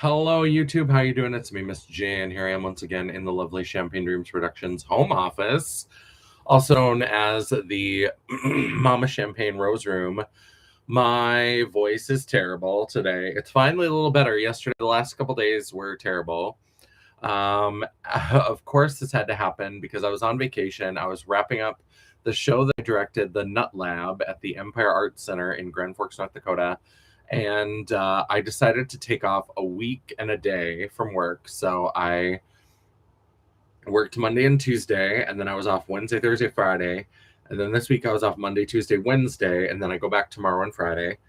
Hello, YouTube. How you doing? It's me, Miss J, and here I am once again in the lovely Champagne Dreams Productions home office, also known as the Mama Champagne Rose Room. My voice is terrible today. It's finally a little better. Yesterday, the last couple days were terrible. Of course, this had to happen because I was on vacation. I was wrapping up the show that I directed, the Nut Lab, at the Empire Arts Center in Grand Forks, North Dakota. And I decided to take off a week and a day from work. So I worked Monday and Tuesday, and then I was off Wednesday, Thursday, Friday. And then this week I was off Monday, Tuesday, Wednesday, and then I go back tomorrow and Friday.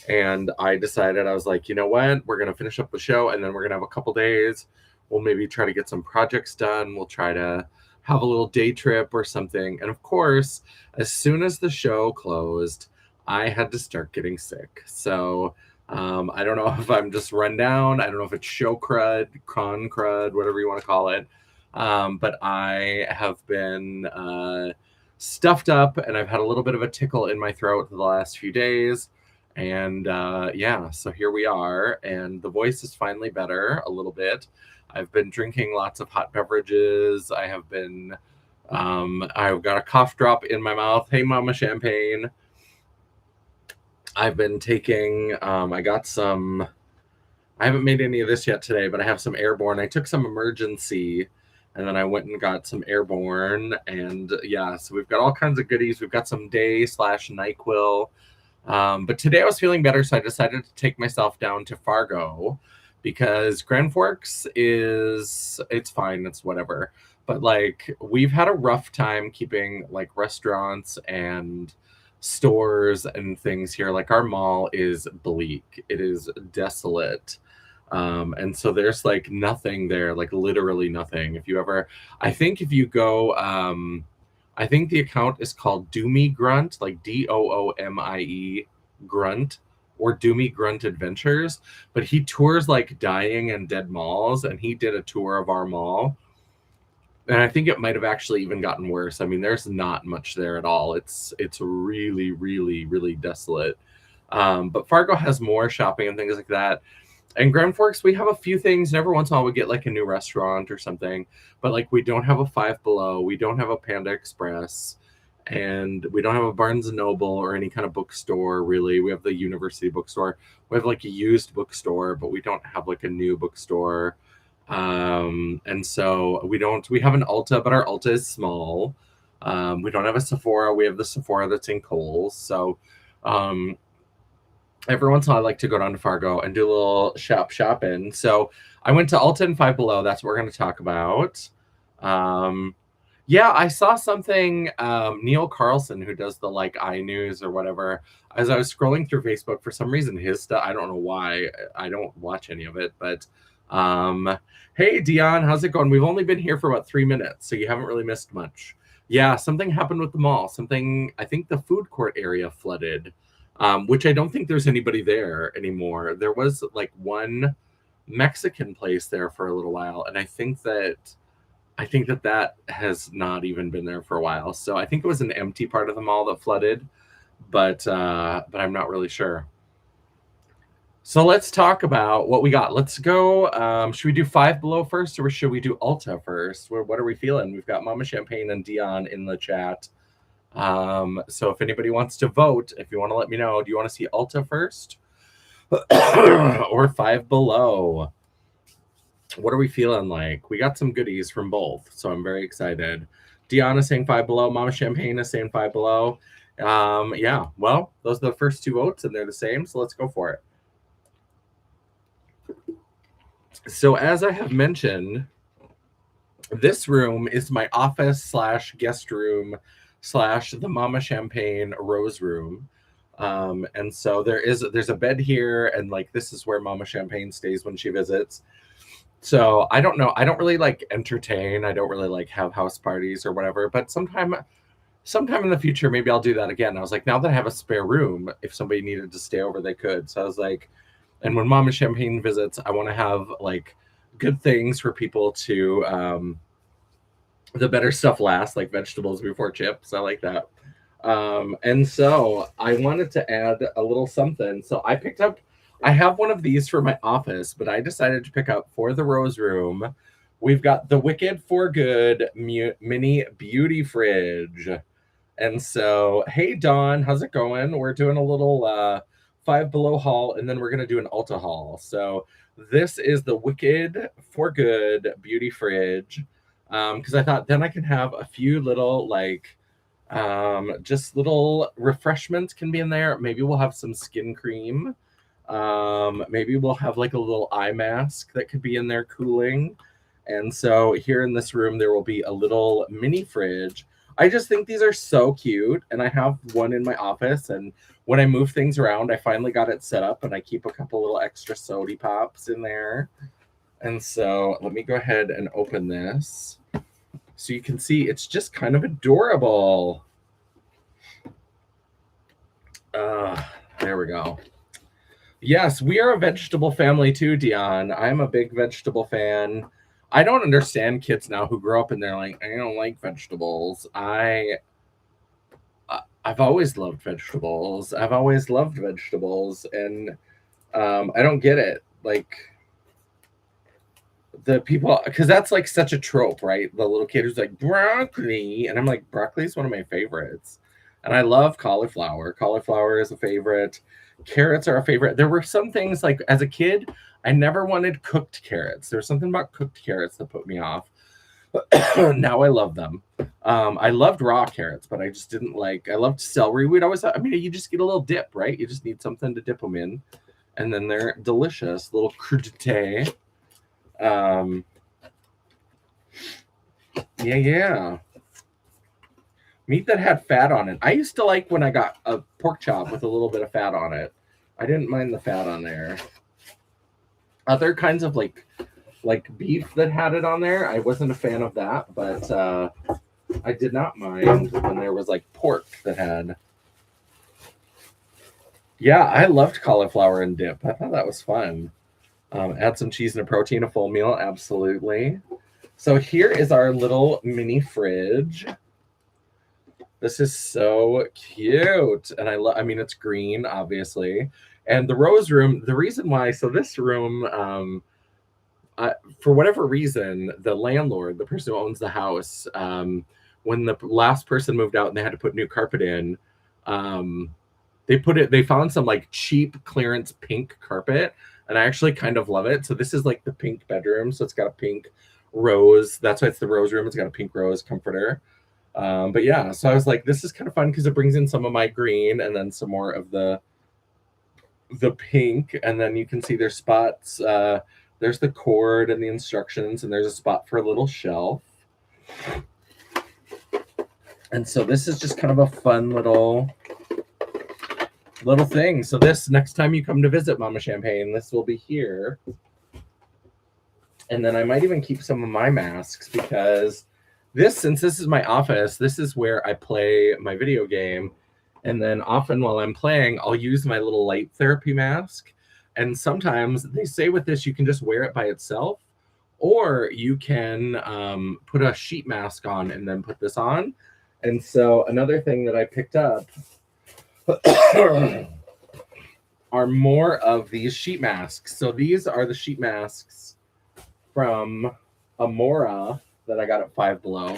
And I decided, I was like, you know what? We're going to finish up the show, and then we're going to have a couple days. We'll maybe try to get some projects done. We'll try to have a little day trip or something. And of course, as soon as the show closed, I had to start getting sick. So I don't know if I'm just run down. I don't know if it's show crud, con crud, whatever you want to call it. But I have been stuffed up, and I've had a little bit of a tickle in my throat the last few days. And yeah, so here we are. And the voice is finally better a little bit. I've been drinking lots of hot beverages. I have been, I've got a cough drop in my mouth. Hey, Mama Champagne. I've been taking, I got some, I haven't made any of this yet today, but I have some Airborne. I took some Emergency, and then I went and got some Airborne. And yeah, so we've got all kinds of goodies. We've got some Day/NyQuil. But today I was feeling better, so I decided to take myself down to Fargo because Grand Forks it's fine, it's whatever. But like, we've had a rough time keeping like restaurants and stores and things here. Like, our mall is bleak. It is desolate. And so there's like nothing there, like literally nothing. I think if you go, I think the account is called Doomy Grunt, like Doomie Grunt, or Doomy Grunt Adventures. But he tours like dying and dead malls, and he did a tour of our mall. And I think it might have actually even gotten worse. I mean, there's not much there at all. It's really, really, really desolate. But Fargo has more shopping and things like that. And Grand Forks, we have a few things, and every once in a while we get like a new restaurant or something. But like, we don't have a Five Below, we don't have a Panda Express, and we don't have a Barnes and Noble or any kind of bookstore really. We have the University Bookstore. We have like a used bookstore, but we don't have like a new bookstore. And so we have an Ulta, but our Ulta is small. We don't have a Sephora. We have the Sephora that's in Kohl's. So every once in a while I like to go down to Fargo and do a little shopping. So I went to Ulta and Five Below. That's what we're going to talk about. Yeah, I saw something, Neil Carlson, who does the like iNews or whatever, as I was scrolling through Facebook, for some reason his stuff, I don't know why, I don't watch any of it, but hey Dion, how's it going? We've only been here for about 3 minutes, so you haven't really missed much. Yeah, something happened with the mall. I think the food court area flooded, which I don't think there's anybody there anymore. There was like one Mexican place there for a little while, and I think that has not even been there for a while. So I think it was an empty part of the mall that flooded, but I'm not really sure. So let's talk about what we got. Let's go. Should we do Five Below first, or should we do Ulta first? What are we feeling? We've got Mama Champagne and Dion in the chat. So if anybody wants to vote, if you want to let me know, do you want to see Ulta first or Five Below? What are we feeling like? We got some goodies from both, so I'm very excited. Deanna saying Five Below. Mama Champagne is saying Five Below. Yeah, well, those are the first two votes, and they're the same, so let's go for it. So as I have mentioned, this room is my office / guest room / the Mama Champagne Rose Room. And so there's a bed here, and like, this is where Mama Champagne stays when she visits. So I don't know. I don't really like entertain. I don't really like have house parties or whatever. But sometime in the future, maybe I'll do that again. I was like, now that I have a spare room, if somebody needed to stay over, they could. So I was like, and when Mama Champagne visits, I want to have like good things for people to, the better stuff last, like vegetables before chips. I like that. And so I wanted to add a little something. So I I have one of these for my office, but I decided to pick up for the Rose Room. We've got the Wicked for Good mini beauty fridge. And so, hey, Dawn, how's it going? We're doing a little Five Below haul, and then we're going to do an Ulta haul. So this is the Wicked for Good beauty fridge, because I thought then I can have a few little, like, just little refreshments can be in there. Maybe we'll have some skin cream. Maybe we'll have like a little eye mask that could be in there cooling. And so here in this room, there will be a little mini fridge. I just think these are so cute. And I have one in my office. And when I move things around, I finally got it set up and I keep a couple little extra sody pops in there. And so let me go ahead and open this. So you can see it's just kind of adorable. There we go. Yes, we are a vegetable family too, Dion. I'm a big vegetable fan. I don't understand kids now who grow up and they're like, I don't like vegetables. I've always loved vegetables. I've always loved vegetables, and I don't get it. Like the people, because that's like such a trope, right? The little kid who's like broccoli, and I'm like, broccoli is one of my favorites, and I love cauliflower. Cauliflower is a favorite. Carrots are a favorite. There were some things like as a kid, I never wanted cooked carrots. There was something about cooked carrots that put me off. Now I love them. I loved raw carrots, but I just didn't like. I loved celery. We'd always, I mean, you just get a little dip, right? You just need something to dip them in, and then they're delicious. Little crudité. Yeah. Meat that had fat on it. I used to like when I got a pork chop with a little bit of fat on it. I didn't mind the fat on there. Other kinds of like beef that had it on there, I wasn't a fan of that, but I did not mind when there was like pork that had. Yeah, I loved cauliflower and dip. I thought that was fun. Add some cheese and a protein, a full meal, absolutely. So here is our little mini fridge. This is so cute, and I mean, it's green, obviously. And the Rose Room, the reason why, so this room, for whatever reason, the landlord, the person who owns the house, when the last person moved out and they had to put new carpet in, they found some like cheap clearance pink carpet, and I actually kind of love it. So this is like the pink bedroom, so it's got a pink rose. That's why it's the Rose Room. It's got a pink rose comforter. But yeah, so I was like, this is kind of fun because it brings in some of my green and then some more of the pink, and then you can see there's spots. There's the cord and the instructions, and there's a spot for a little shelf. And so this is just kind of a fun little thing. So this, next time you come to visit Mama Champagne, this will be here. And then I might even keep some of my masks because since this is my office, this is where I play my video game. And then often while I'm playing, I'll use my little light therapy mask. And sometimes they say with this, you can just wear it by itself, or you can put a sheet mask on and then put this on. And so another thing that I picked up are more of these sheet masks. So these are the sheet masks from Amora that I got at Five Below.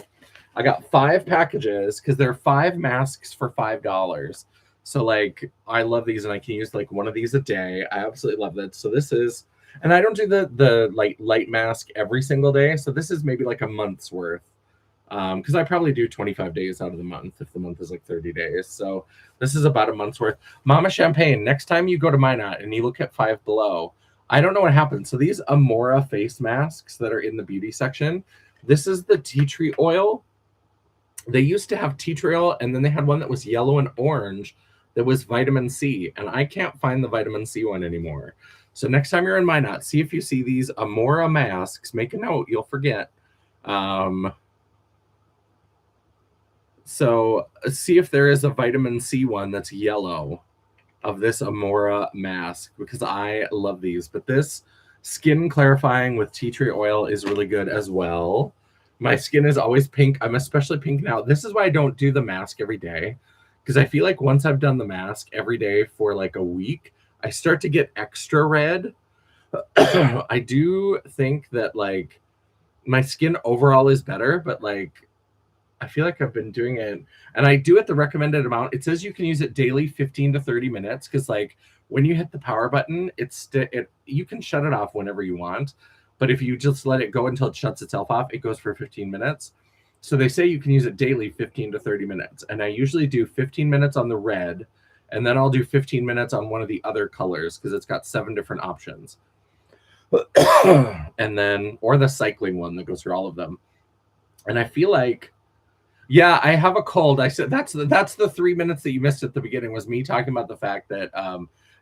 I got 5 packages because there are 5 masks for $5. So like, I love these, and I can use like one of these a day. I absolutely love that. So this is, and I don't do the like light mask every single day. So this is maybe like a month's worth. Because I probably do 25 days out of the month if the month is like 30 days. So this is about a month's worth. Mama Champagne, next time you go to Minot and you look at Five Below, I don't know what happened. So these Amora face masks that are in the beauty section, this is the tea tree oil. They used to have tea tree oil, and then they had one that was yellow and orange that was vitamin C, and I can't find the vitamin C one anymore. So next time you're in Minot, see if you see these Amora masks. Make a note, you'll forget. So see if there is a vitamin C one that's yellow of this Amora mask, because I love these. But this skin clarifying with tea tree oil is really good as well. My skin is always pink. I'm especially pink now. This is why I don't do the mask every day, because I feel like once I've done the mask every day for like a week, I start to get extra red. I do think that like my skin overall is better, but like I feel like I've been doing it, and I do it the recommended amount. It says you can use it daily, 15 to 30 minutes, because like when you hit the power button, you can shut it off whenever you want, but if you just let it go until it shuts itself off, it goes for 15 minutes. So they say you can use it daily, 15 to 30 minutes, and I usually do 15 minutes on the red, and then I'll do 15 minutes on one of the other colors because it's got 7 different options. And then, or the cycling one that goes through all of them. And I feel like, yeah, I have a cold. I said that's the 3 minutes that you missed at the beginning was me talking about the fact that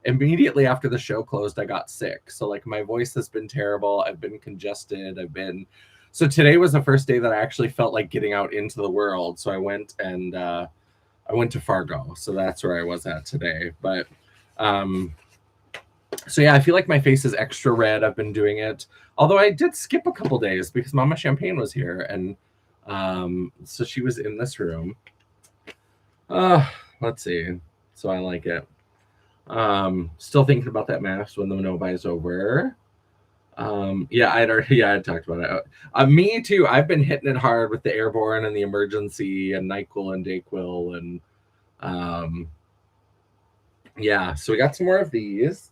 immediately after the show closed, I got sick. So like my voice has been terrible. I've been congested. So today was the first day that I actually felt like getting out into the world. So I went to Fargo. So that's where I was at today. But so yeah, I feel like my face is extra red. I've been doing it. Although I did skip a couple days because Mama Champagne was here, and so she was in this room. Let's see. So I like it. Still thinking about that mask when the no-buy is over. Yeah, I had talked about it. Me too. I've been hitting it hard with the Airborne and the Emergency and NyQuil and DayQuil and yeah. So we got some more of these.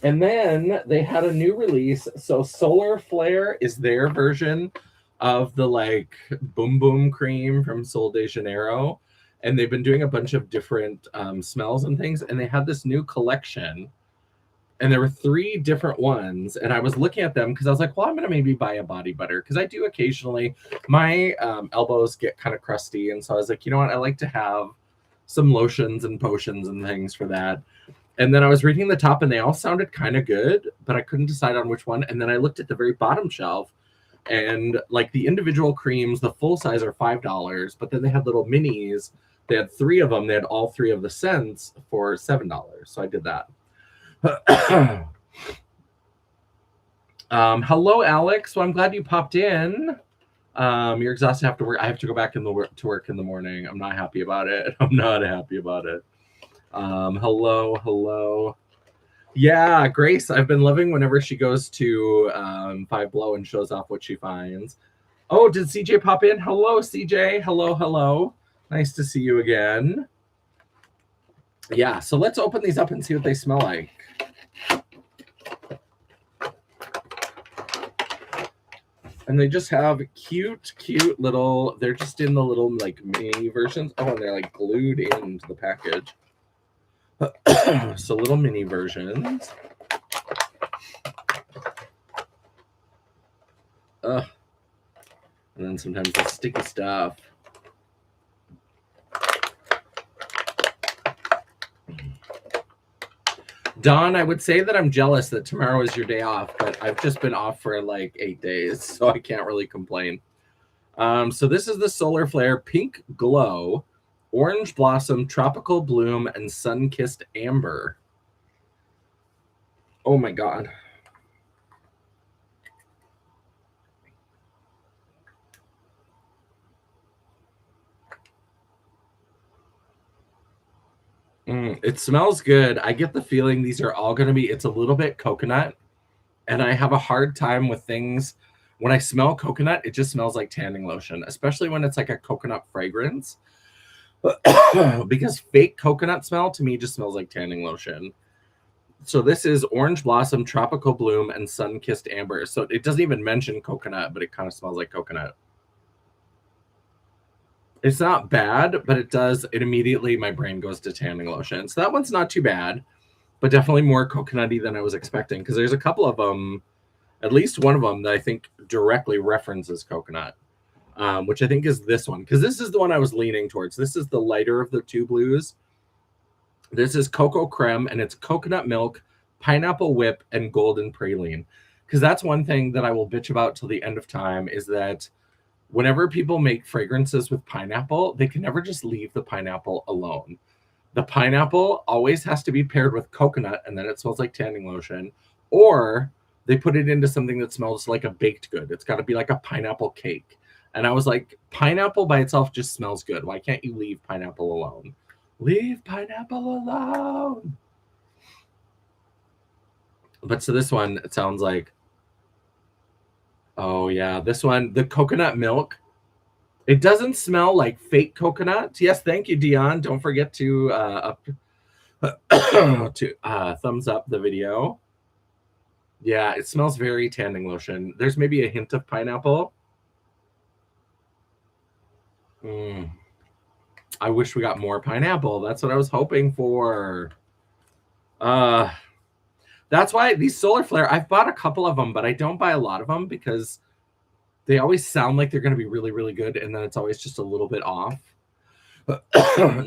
And then they had a new release. So Solar Flare is their version of the like Boom Boom cream from Sol de Janeiro. And they've been doing a bunch of different smells and things. And they had this new collection. And there were 3 different ones. And I was looking at them because I was like, well, I'm going to maybe buy a body butter. Because I do occasionally. My elbows get kind of crusty. And so I was like, you know what? I like to have some lotions and potions and things for that. And then I was reading the top and they all sounded kind of good, but I couldn't decide on which one. And then I looked at the very bottom shelf and like the individual creams, the full size are $5, but then they had little minis. They had 3 of them. They had all 3 of the scents for $7. So I did that. Hello, Alex. Well, I'm glad you popped in. You're exhausted after work. I have to go back to work in the morning. I'm not happy about it. Hello. Yeah, Grace, I've been loving whenever she goes to Five Below and shows off what she finds. Oh, did CJ pop in? Hello, CJ. Hello. Nice to see you again. Yeah, so let's open these up and see what they smell like. And they just have cute little, they're just in the little like mini versions. Oh, and they're like glued into the package. So little mini versions. And then sometimes the sticky stuff. Dawn, I would say that I'm jealous that tomorrow is your day off, but I've just been off for like 8 days, so I can't really complain. So this is the Solar Flare Pink Glow, Orange Blossom, Tropical Bloom, and Sun-Kissed Amber. Oh my God. It smells good. I get the feeling these are all going to be, it's a little bit coconut. And I have a hard time with things. When I smell coconut, it just smells like tanning lotion, especially when it's like a coconut fragrance. Because fake coconut smell to me just smells like tanning lotion. So this is Orange Blossom, Tropical Bloom, and Sun-Kissed Amber. So it doesn't even mention coconut, but it kind of smells like coconut. It's not bad, but it immediately, my brain goes to tanning lotion. So that one's not too bad, but definitely more coconutty than I was expecting. Because there's a couple of them, at least one of them that I think directly references coconut, which I think is this one. Because this is the one I was leaning towards. This is the lighter of the 2 blues. This is Cocoa Creme, and it's coconut milk, pineapple whip, and golden praline. Because that's one thing that I will bitch about till the end of time is that whenever people make fragrances with pineapple, they can never just leave the pineapple alone. The pineapple always has to be paired with coconut, and then it smells like tanning lotion. Or they put it into something that smells like a baked good. It's got to be like a pineapple cake. And I was like, pineapple by itself just smells good. Why can't you leave pineapple alone? Leave pineapple alone. But so this one, it sounds like, oh yeah, this one, the coconut milk. It doesn't smell like fake coconut. Yes, thank you, Dion. Don't forget to thumbs up the video. Yeah, it smells very tanning lotion. There's maybe a hint of pineapple. I wish we got more pineapple. That's what I was hoping for. Uh, that's why these solar flare, I've bought a couple of them, but I don't buy a lot of them because they always sound like they're going to be really, really good. And then it's always just a little bit off.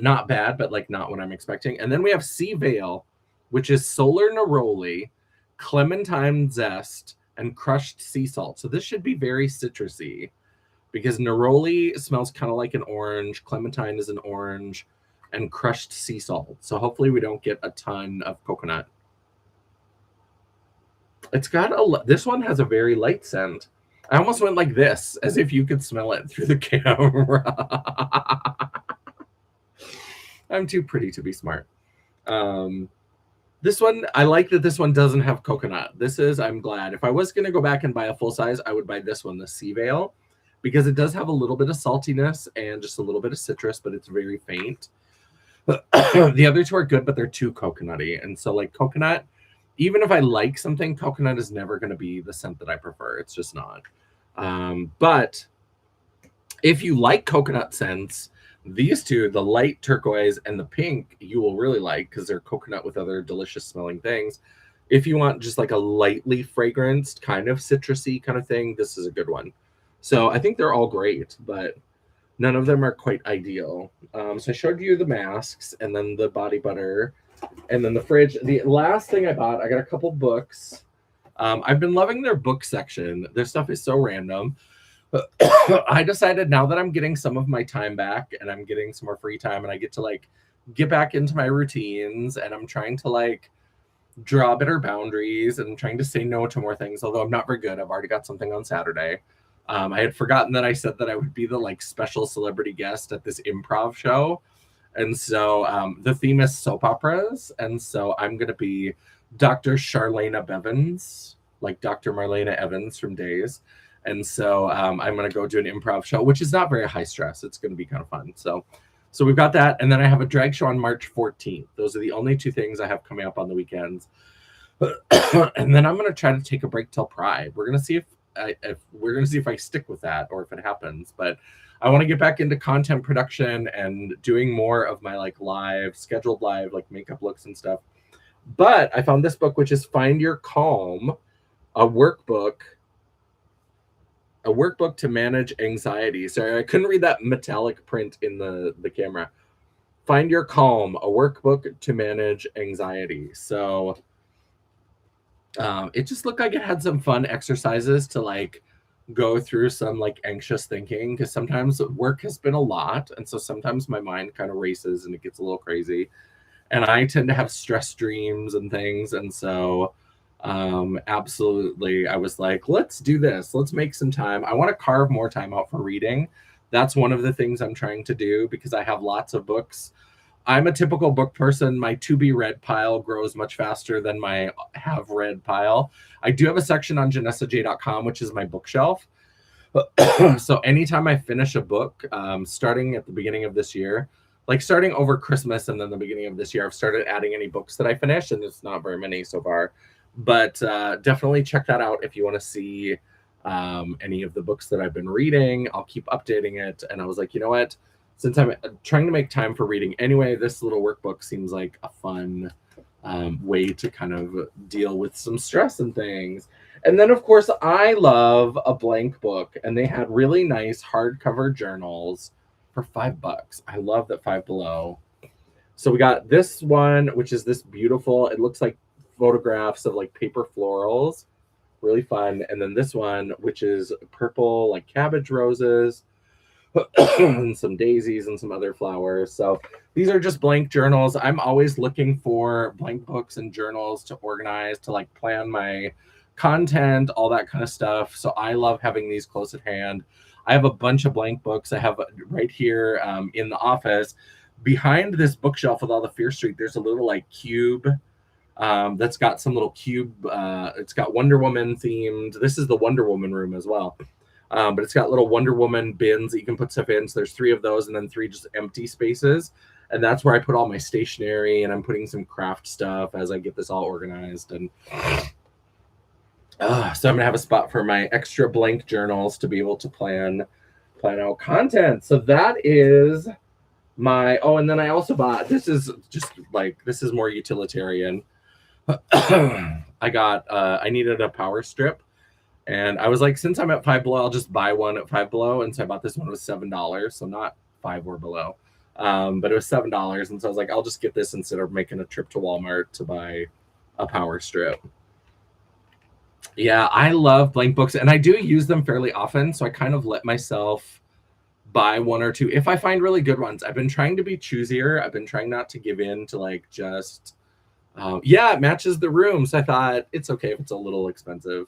Not bad, but like not what I'm expecting. And then we have Sea Vale, which is solar neroli, clementine zest, and crushed sea salt. So this should be very citrusy because neroli smells kind of like an orange, clementine is an orange, and crushed sea salt. So hopefully we don't get a ton of coconut. It's got this one has a very light scent. I almost went like this, as if you could smell it through the camera. I'm too pretty to be smart. This one, I like that this one doesn't have coconut. This is, I'm glad. If I was going to go back and buy a full size, I would buy this one, the Sea Vale, because it does have a little bit of saltiness and just a little bit of citrus, but it's very faint. The other two are good, but they're too coconutty. And so like coconut, even if I like something, coconut is never going to be the scent that I prefer. It's just not. But if you like coconut scents, these two, the light turquoise and the pink, you will really like because they're coconut with other delicious smelling things. If you want just like a lightly fragranced kind of citrusy kind of thing, this is a good one. So I think they're all great, but none of them are quite ideal. So I showed you the masks and then the body butter and then the fridge. The last thing I bought, I got a couple books. I've been loving their book section. Their stuff is so random. I decided now that I'm getting some of my time back and I'm getting some more free time and I get to like get back into my routines and I'm trying to like draw better boundaries and trying to say no to more things, although I'm not very good. I've already got something on Saturday. I had forgotten that I said that I would be the like special celebrity guest at this improv show. And so the theme is soap operas. And so I'm going to be Dr. Charlena Bevins, like Dr. Marlena Evans from Days. And so I'm going to go do an improv show, which is not very high stress. It's going to be kind of fun. So we've got that. And then I have a drag show on March 14th. Those are the only two things I have coming up on the weekends. And then I'm going to try to take a break till Pride. We're going to see if I stick with that or if it happens. But I want to get back into content production and doing more of my like scheduled live, like makeup looks and stuff. But I found this book, which is Find Your Calm, a workbook to manage anxiety. Sorry, I couldn't read that metallic print in the camera. Find Your Calm, a workbook to manage anxiety. So it just looked like it had some fun exercises to like go through some like anxious thinking, because sometimes work has been a lot. And so sometimes my mind kind of races and it gets a little crazy. And I tend to have stress dreams and things. And so absolutely, I was like, let's do this. Let's make some time. I want to carve more time out for reading. That's one of the things I'm trying to do because I have lots of books. I'm a typical book person. My to be read pile grows much faster than my have read pile. I do have a section on janessaj.com, which is my bookshelf. So anytime I finish a book, starting at the beginning of this year, like starting over Christmas and then the beginning of this year, I've started adding any books that I finish, and it's not very many so far. But definitely check that out if you want to see any of the books that I've been reading. I'll keep updating it. And I was like, you know what? Since I'm trying to make time for reading anyway, this little workbook seems like a fun way to kind of deal with some stress and things. And then, of course, I love a blank book. And they had really nice hardcover journals for $5. I love that Five Below. So we got this one, which is this beautiful, it looks like photographs of like paper florals, really fun. And then this one, which is purple like cabbage roses and some daisies and some other flowers. So these are just blank journals. I'm always looking for blank books and journals to organize, to like plan my content, all that kind of stuff. So I love having these close at hand. I have a bunch of blank books. I have right here in the office behind this bookshelf with all the Fear Street. There's a little like cube that's got some little cube. It's got Wonder Woman themed. This is the Wonder Woman room as well. But it's got little Wonder Woman bins that you can put stuff in. So there's 3 of those and then 3 just empty spaces. And that's where I put all my stationery, and I'm putting some craft stuff as I get this all organized. And so I'm gonna have a spot for my extra blank journals to be able to plan out content. So that is my, and then I also bought, this is just like, this is more utilitarian. I needed a power strip, and I was like, since I'm at Five Below, I'll just buy one at Five Below. And so I bought this one. It was $7, so not 5 or below, but it was $7. And so I was like, I'll just get this instead of making a trip to Walmart to buy a power strip. Yeah, I love blank books, and I do use them fairly often, so I kind of let myself buy 1 or 2 if I find really good ones. I've been trying to be choosier. I've been trying not to give in to like just it matches the room, so I thought it's okay if it's a little expensive,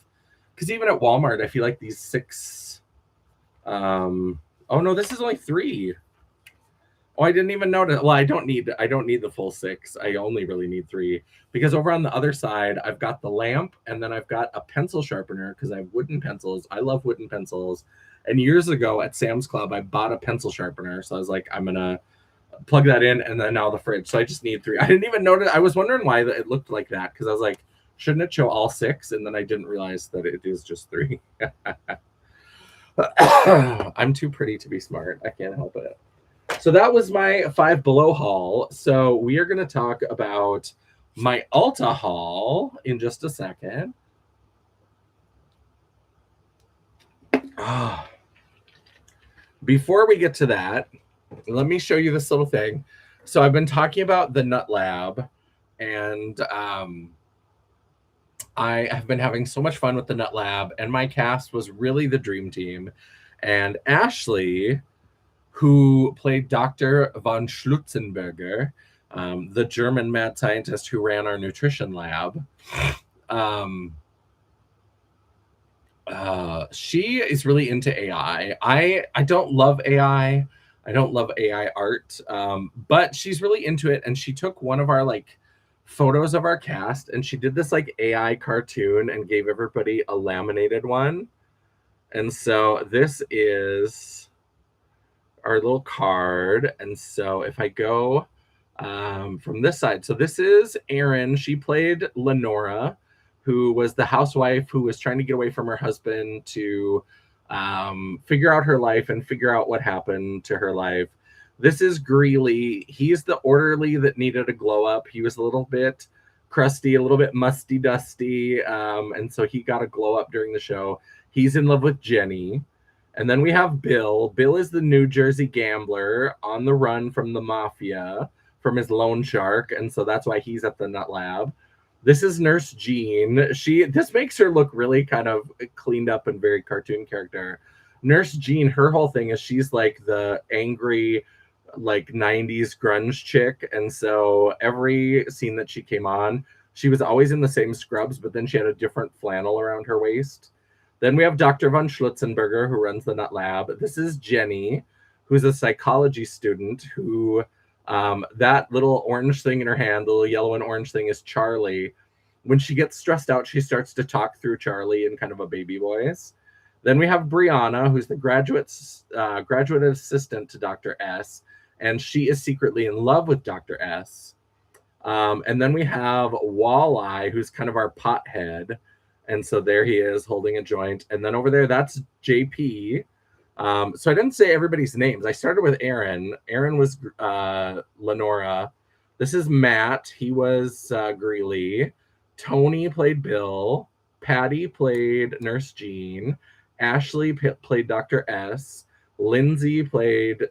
because even at Walmart I feel like these 6 oh no, this is only 3. Oh, I didn't even notice. Well, I don't need the full 6. I only really need 3, because over on the other side I've got the lamp, and then I've got a pencil sharpener because I have wooden pencils. I love wooden pencils. And years ago at Sam's Club, I bought a pencil sharpener. So I was like, I'm gonna plug that in, and then now the fridge. So I just need 3. I didn't even notice. I was wondering why it looked like that, because I was like, shouldn't it show all 6? And then I didn't realize that it is just 3. I'm too pretty to be smart. I can't help it. So that was my Five Below haul. So we are going to talk about my Ulta haul in just a second. Before we get to that, let me show you this little thing. So I've been talking about the Nut Lab, and I have been having so much fun with the Nut Lab, and my cast was really the dream team. And Ashley, who played Dr. von Schlutzenberger, the German mad scientist who ran our nutrition lab, she is really into AI. I don't love AI. I don't love AI art, but she's really into it. And she took one of our like photos of our cast, and she did this like AI cartoon and gave everybody a laminated one. And so this is our little card. And so if I go from this side, so this is Erin. She played Lenora, who was the housewife who was trying to get away from her husband to figure out her life and figure out what happened to her life. This is Greeley. He's the orderly that needed a glow up. He was a little bit crusty, a little bit musty dusty, and so he got a glow up during the show. He's in love with Jenny. And then we have Bill. Bill is the New Jersey gambler on the run from the mafia, from his loan shark, and so that's why he's at the Nut Lab. This is Nurse Jean. This makes her look really kind of cleaned up and very cartoon character. Nurse Jean, her whole thing is she's like the angry, like 90s grunge chick, and so every scene that she came on, she was always in the same scrubs, but then she had a different flannel around her waist. Then we have Dr. von Schlutzenberger, who runs the Nut Lab. This is Jenny, who's a psychology student who, that little orange thing in her hand, the little yellow and orange thing, is Charlie. When she gets stressed out, she starts to talk through Charlie in kind of a baby voice. Then we have Brianna, who's the graduate assistant to Dr. S, and she is secretly in love with Dr. S. And then we have Walleye, who's kind of our pothead. And so there he is holding a joint. And then over there, that's JP. So I didn't say everybody's names. I started with Aaron. Aaron was Lenora. This is Matt. He was Greeley. Tony played Bill. Patty played Nurse Jean. Ashley played Dr. S. Lindsay played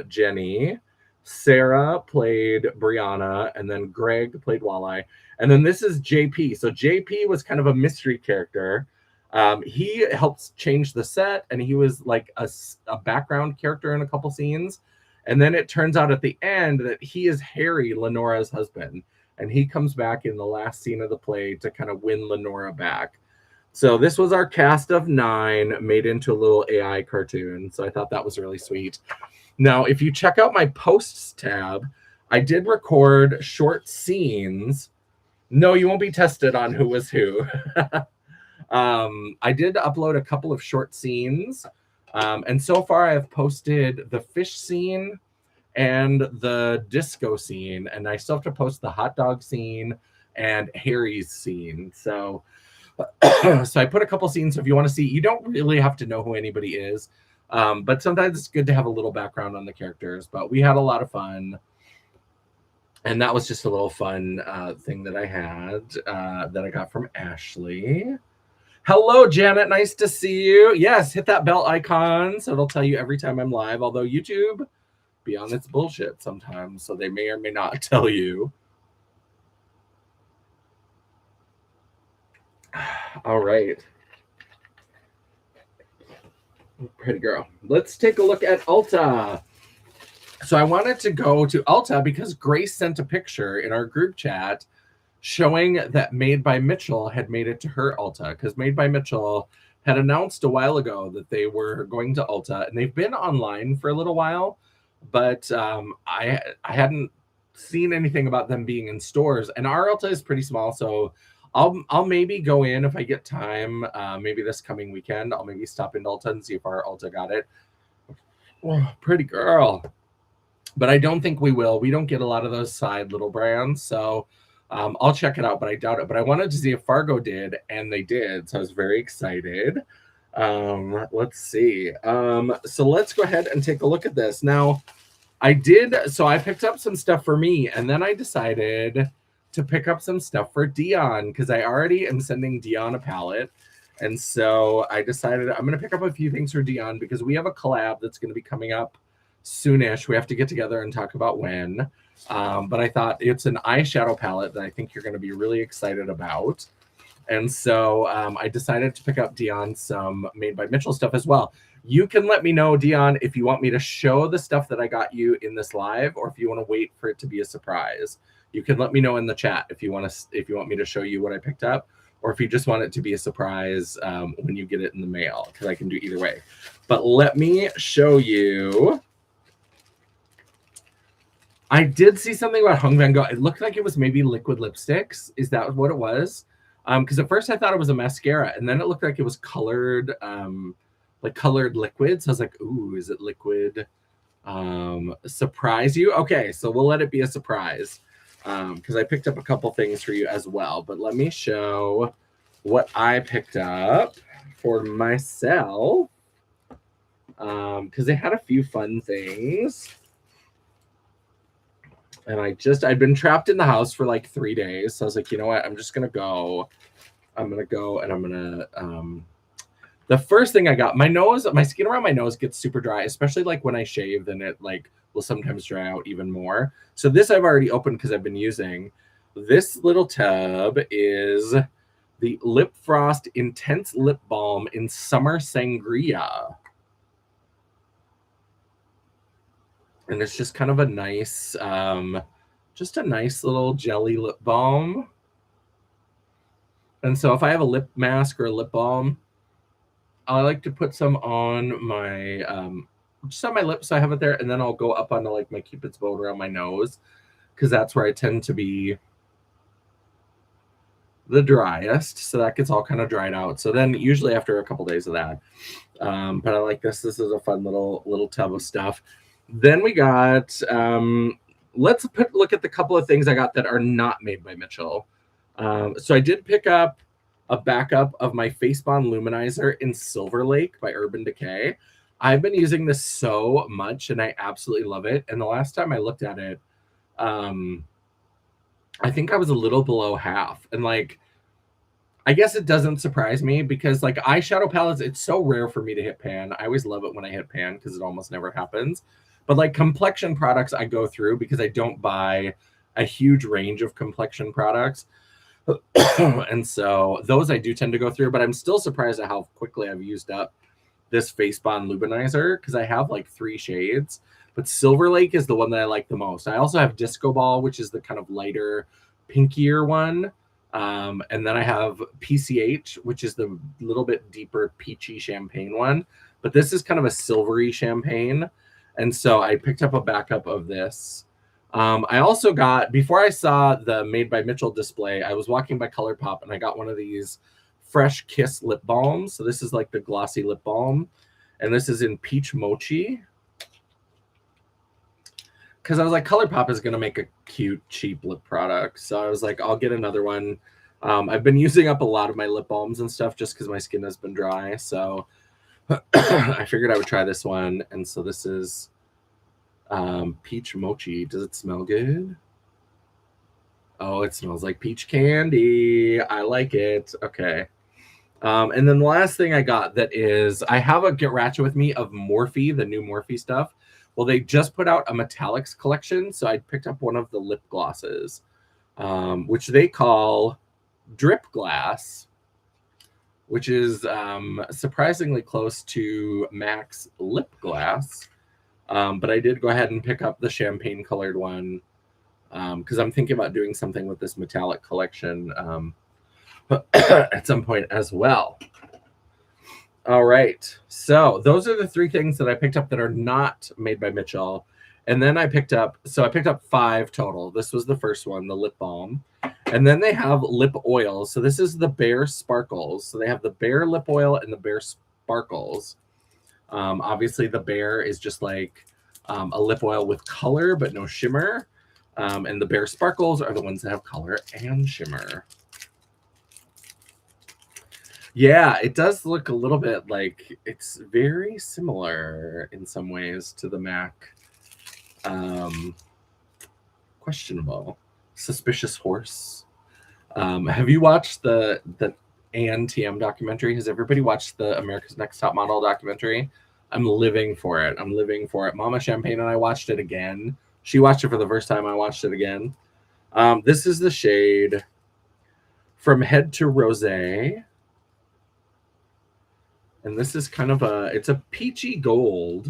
Jenny. Sarah played Brianna, and then Greg played Walleye. And then this is JP. So JP was kind of a mystery character. He helped change the set, and he was like a background character in a couple scenes. And then it turns out at the end that he is Harry, Lenora's husband. And he comes back in the last scene of the play to kind of win Lenora back. So this was our cast of 9 made into a little AI cartoon. So I thought that was really sweet. Now, if you check out my posts tab, I did record short scenes No, you won't be tested on who was who. I did upload a couple of short scenes. And so far I've posted the fish scene and the disco scene, and I still have to post the hot dog scene and Harry's scene. So so I put a couple scenes. So if you want to see, you don't really have to know who anybody is, but sometimes it's good to have a little background on the characters. But we had a lot of fun, and that was just a little fun thing that I had that I got from Ashley. Hello, Janet. Nice to see you. Yes, hit that bell icon so it'll tell you every time I'm live. Although YouTube be on its bullshit sometimes, so they may or may not tell you. All right. Pretty girl. Let's take a look at Ulta. So I wanted to go to Ulta because Grace sent a picture in our group chat showing that Made by Mitchell had made it to her Ulta, because Made by Mitchell had announced a while ago that they were going to Ulta, and they've been online for a little while, but I hadn't seen anything about them being in stores. And our Ulta is pretty small, so I'll maybe go in if I get time. Maybe this coming weekend, I'll maybe stop into Ulta and see if our Ulta got it. Oh, pretty girl. But I don't think we will. We don't get a lot of those side little brands, so I'll check it out, but I doubt it. But I wanted to see if Fargo did, and they did, so I was very excited. Let's see. So let's go ahead and take a look at this. Now, I picked up some stuff for me, and then I decided to pick up some stuff for Dion, because I already am sending Dion a palette. And so I decided I'm going to pick up a few things for Dion, because we have a collab that's going to be coming up soonish. We have to get together and talk about when. But I thought it's an eyeshadow palette that I think you're going to be really excited about. And so I decided to pick up Dion some Made by Mitchell stuff as well. You can let me know, Dion, if you want me to show the stuff that I got you in this live, or if you want to wait for it to be a surprise. You can let me know in the chat if you want me to show you what I picked up, or if you just want it to be a surprise when you get it in the mail, because I can do either way. But let me show you. I did see something about Hung Van Gogh. It looked like it was maybe liquid lipsticks. Is that what it was? Because at first I thought it was a mascara, and then it looked like it was colored, like colored liquid. So I was like, ooh, is it liquid? Surprise you? Okay, so we'll let it be a surprise, because I picked up a couple things for you as well. But let me show what I picked up for myself, because they had a few fun things. And I'd been trapped in the house for like 3 days. So I was like, you know what? I'm just going to go. I'm going to go, and I'm going to, the first thing I got, my skin around my nose gets super dry, especially like when I shave, then it like will sometimes dry out even more. So this I've already opened because I've been using. This little tub is the Lip Frost Intense Lip Balm in Summer Sangria. And it's just kind of a nice, just a nice little jelly lip balm. And so if I have a lip mask or a lip balm, I like to put some on my, just on my lips. So I have it there, and then I'll go up onto like my Cupid's bow around my nose, because that's where I tend to be the driest. So that gets all kind of dried out. So then usually after a couple days of that, but I like this. This is a fun little tub of stuff. Then we got, let's look at the couple of things I got that are not Made by Mitchell. So I did pick up a backup of my Face Bond Luminizer in Silver Lake by Urban Decay. I've been using this so much, and I absolutely love it. And the last time I looked at it, I think I was a little below half. And like, I guess it doesn't surprise me, because like eyeshadow palettes, it's so rare for me to hit pan. I always love it when I hit pan, because it almost never happens. But like complexion products, I go through, because I don't buy a huge range of complexion products. And so those I do tend to go through, but I'm still surprised at how quickly I've used up this Face Bond Luminizer, because I have like 3 shades. But Silver Lake is the one that I like the most. I also have Disco Ball, which is the kind of lighter, pinkier one. And then I have PCH, which is the little bit deeper peachy champagne one. But this is kind of a silvery champagne. And so I picked up a backup of this. I also got, before I saw the Made by Mitchell display, I was walking by ColourPop and I got one of these Fresh Kiss lip balms. So this is like the glossy lip balm, and this is in Peach Mochi. Because I was like, ColourPop is going to make a cute, cheap lip product. So I was like, I'll get another one. I've been using up a lot of my lip balms and stuff just because my skin has been dry. So I figured I would try this one. And so this is Peach Mochi. Does it smell good? Oh, it smells like peach candy. I like it. Okay. And then the last thing I got that is, I have a Get Ratchet With Me of Morphe, the new Morphe stuff. Well, they just put out a metallics collection, so I picked up one of the lip glosses, which they call Drip Glass, which is surprisingly close to MAC's Lip Glass. But I did go ahead and pick up the champagne colored one because I'm thinking about doing something with this metallic collection at some point as well. All right. So those are the three things that I picked up that are not Made by Mitchell. And then I picked up 5 total. This was the first one, the lip balm. And then they have lip oils. So this is the Bare Sparkles. So they have the Bare lip oil and the Bare Sparkles. Obviously, the Bare is just like a lip oil with color but no shimmer. And the Bare Sparkles are the ones that have color and shimmer. Yeah, it does look a little bit like it's very similar in some ways to the MAC. Questionable. Suspicious Horse. Have you watched the Ann TM documentary? Has everybody watched the America's Next Top Model documentary? I'm living for it. Mama Champagne and I watched it again. She watched it for the first time. I watched it again. This is the shade From Head to Rosé. And this is kind of it's a peachy gold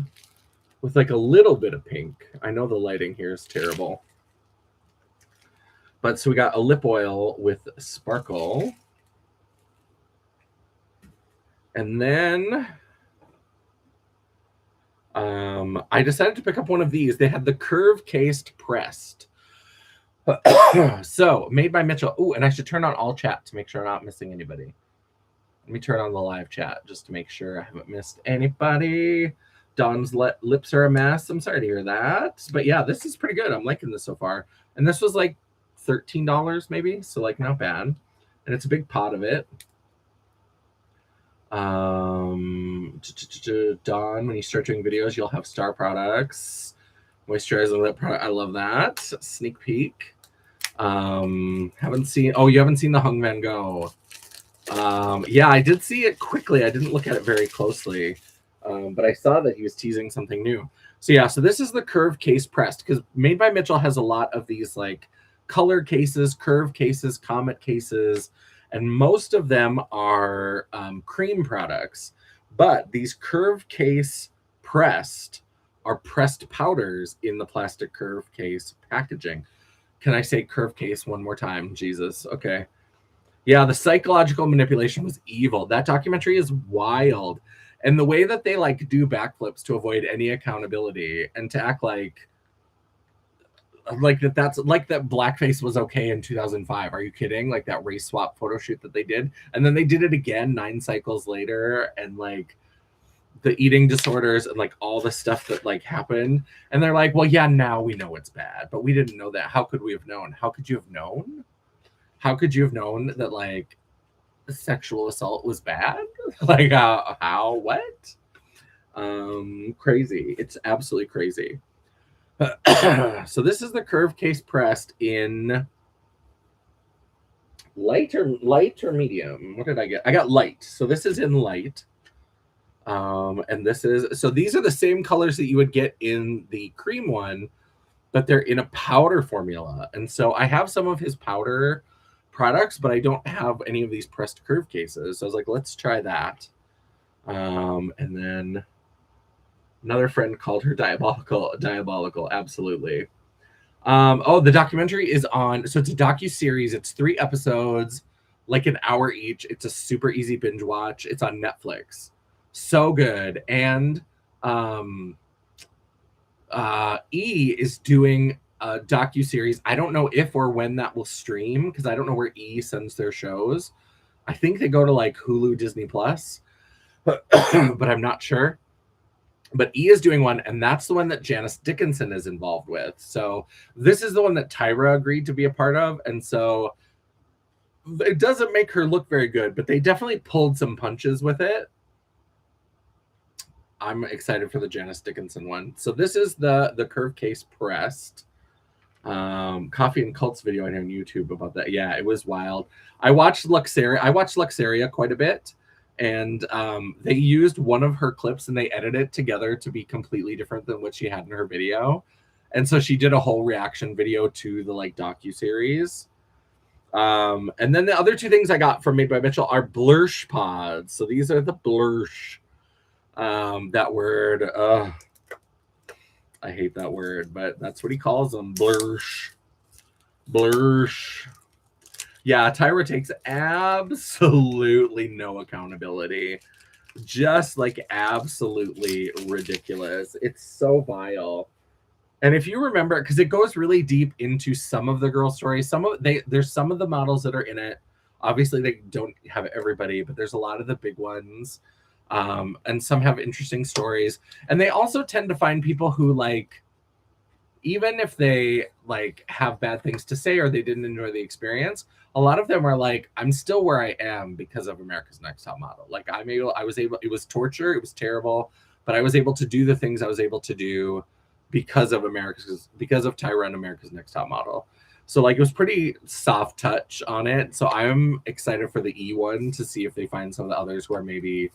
with like a little bit of pink. I know the lighting here is terrible. But so we got a lip oil with sparkle. And then I decided to pick up one of these. They had the Curve Cased Pressed. So, Made by Mitchell. Oh, and I should turn on all chat to make sure I'm not missing anybody. Let me turn on the live chat just to make sure I haven't missed anybody. Dawn's lips are a mess. I'm sorry to hear that. But yeah, this is pretty good. I'm liking this so far. And this was like $13 maybe. So like not bad. And it's a big pot of it. Dawn, when you start doing videos, you'll have Star products. Moisturizing lip product. I love that. Sneak peek. You haven't seen the Hung Van Gogh. Yeah, I did see it quickly. I didn't look at it very closely, but I saw that he was teasing something new. So yeah, so this is the Curve Case Pressed, because Made by Mitchell has a lot of these like color cases, curve cases, comet cases, and most of them are cream products. But these Curve Case Pressed are pressed powders in the plastic curve case packaging. Can I say curve case one more time? Jesus. Okay. Yeah, the psychological manipulation was evil. That documentary is wild. And the way that they like do backflips to avoid any accountability and to act like that's like that blackface was okay in 2005. Are you kidding? Like that race swap photo shoot that they did. And then they did it again 9 cycles later, and like the eating disorders and like all the stuff that like happened. And they're like, well, yeah, now we know it's bad, but we didn't know that. How could we have known? How could you have known? How could you have known that like sexual assault was bad? Like how what? Crazy. It's absolutely crazy. So this is the Curve Case Pressed in light or medium. What did I get? I got light. So this is in light. And this is, so these are the same colors that you would get in the cream one, but they're in a powder formula. And so I have some of his powder products, but I don't have any of these pressed curve cases. So I was like, let's try that. And then another friend called her diabolical. Absolutely. The documentary is on. So it's a docu-series. It's 3 episodes, like an hour each. It's a super easy binge watch. It's on Netflix. So good. And E is doing docuseries. I don't know if or when that will stream because I don't know where E sends their shows. I think they go to like Hulu, Disney Plus, but I'm not sure. But E is doing one, and that's the one that Janice Dickinson is involved with. So this is the one that Tyra agreed to be a part of, and so it doesn't make her look very good, but they definitely pulled some punches with it. I'm excited for the Janice Dickinson one. So this is the Curve Case Pressed Coffee and Cults video on YouTube about that. Yeah, it was wild. I watched Luxaria quite a bit, and they used one of her clips and they edited it together to be completely different than what she had in her video. And so she did a whole reaction video to the like docuseries. And then the other two things I got from Made by Mitchell are blursh pods. So these are the blursh. That word, I hate that word, but that's what he calls them. Blursh. Yeah, Tyra takes absolutely no accountability. Just like absolutely ridiculous. It's so vile. And if you remember, because it goes really deep into some of the girl stories, there's some of the models that are in it. Obviously, they don't have everybody, but there's a lot of the big ones. And some have interesting stories. And they also tend to find people who like, even if they like have bad things to say or they didn't enjoy the experience, a lot of them are like, I'm still where I am because of America's Next Top Model. Like it was torture, it was terrible, but I was able to do the things I was able to do because of Tyra and America's Next Top Model. So like it was pretty soft touch on it. So I'm excited for the E one to see if they find some of the others who are maybe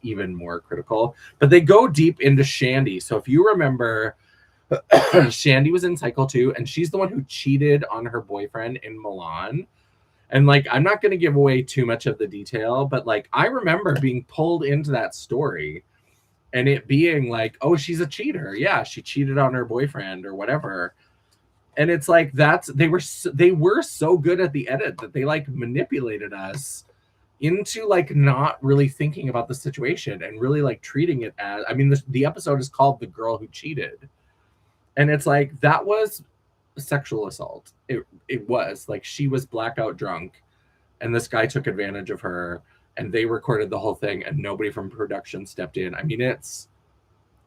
even more critical. But they go deep into Shandy. So if you remember, Shandy was in Cycle 2, and she's the one who cheated on her boyfriend in Milan. And like, I'm not going to give away too much of the detail, but like, I remember being pulled into that story and it being like, oh, she's a cheater. Yeah, she cheated on her boyfriend or whatever. And it's like, they were so good at the edit that they like manipulated us into like not really thinking about the situation and really like treating it as, I mean, the episode is called The Girl Who Cheated. And it's like, that was sexual assault. It was like, she was blackout drunk and this guy took advantage of her and they recorded the whole thing and nobody from production stepped in. I mean, it's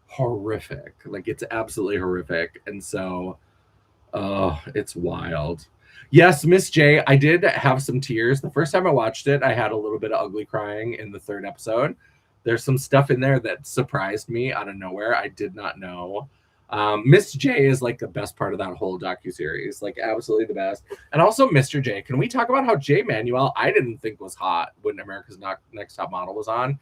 horrific. Like, it's absolutely horrific. And so, it's wild. Yes, Miss J, I did have some tears. The first time I watched it, I had a little bit of ugly crying in the third episode. There's some stuff in there that surprised me out of nowhere. I did not know. Miss J is like the best part of that whole docuseries, like absolutely the best. And also Mr. J. Can we talk about how Jay Manuel, I didn't think was hot when America's Next Top Model was on.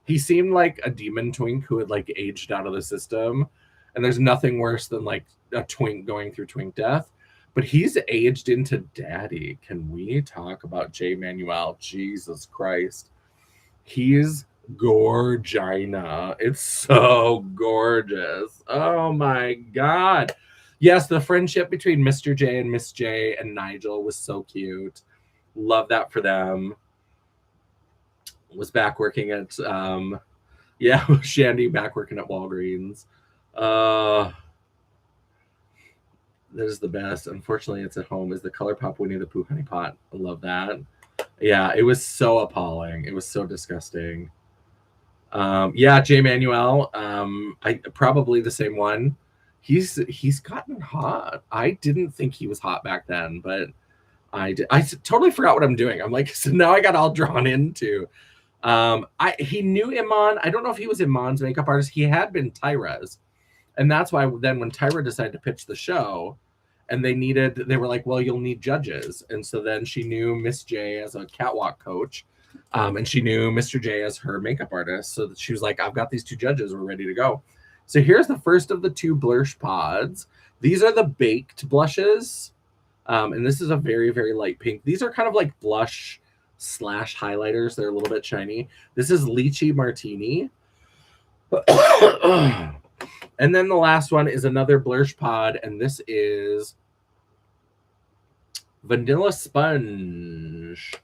He seemed like a demon twink who had like aged out of the system. And there's nothing worse than like a twink going through twink death. But he's aged into daddy. Can we talk about Jay Manuel? Jesus Christ. He's gorgina. It's so gorgeous. Oh my God. Yes, the friendship between Mr. J and Miss J and Nigel was so cute. Love that for them. Was back working at Shandy back working at Walgreens. That is the best. Unfortunately, it's at home. Is the ColourPop Winnie the Pooh Honey Pot. I love that. Yeah, it was so appalling. It was so disgusting. Jay Manuel. I probably the same one. He's gotten hot. I didn't think he was hot back then, but I totally forgot what I'm doing. I'm like, so now I got all drawn into. He knew Iman. I don't know if he was Iman's makeup artist. He had been Tyra's, and that's why then when Tyra decided to pitch the show, and they were like, well, you'll need judges, and so then she knew Miss J as a catwalk coach. And she knew Mr. J as her makeup artist. So that she was like, I've got these two judges. We're ready to go. So here's the first of the two blush pods. These are the baked blushes. And this is a very, very light pink. These are kind of like blush / highlighters. They're a little bit shiny. This is Lychee Martini. And then the last one is another blush pod. And this is Vanilla Sponge.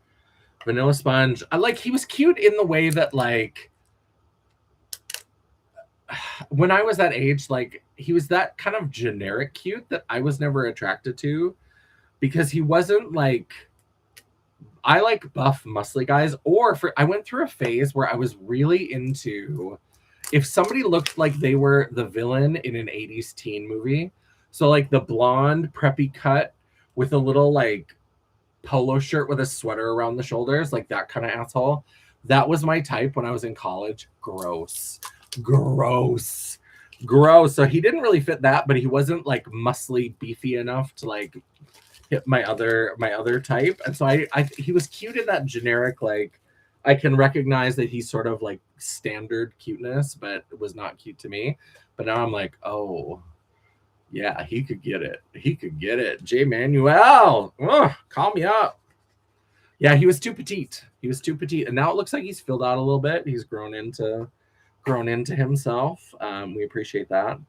He was cute in the way that like when I was that age, like he was that kind of generic cute that I was never attracted to because he wasn't like I like buff muscly guys or for I went through a phase where I was really into if somebody looked like they were the villain in an 80s teen movie. So like the blonde preppy cut with a little like polo shirt with a sweater around the shoulders, like that kind of asshole. That was my type when I was in college. Gross. Gross. Gross. So he didn't really fit that, but he wasn't like muscly beefy enough to like hit my other type. And so I he was cute in that generic, like I can recognize that he's sort of like standard cuteness, but it was not cute to me. But now I'm like, oh, yeah, he could get it. He could get it. J. Manuel, call me up. Yeah, he was too petite. He was too petite, and now it looks like he's filled out a little bit. He's grown into himself. We appreciate that.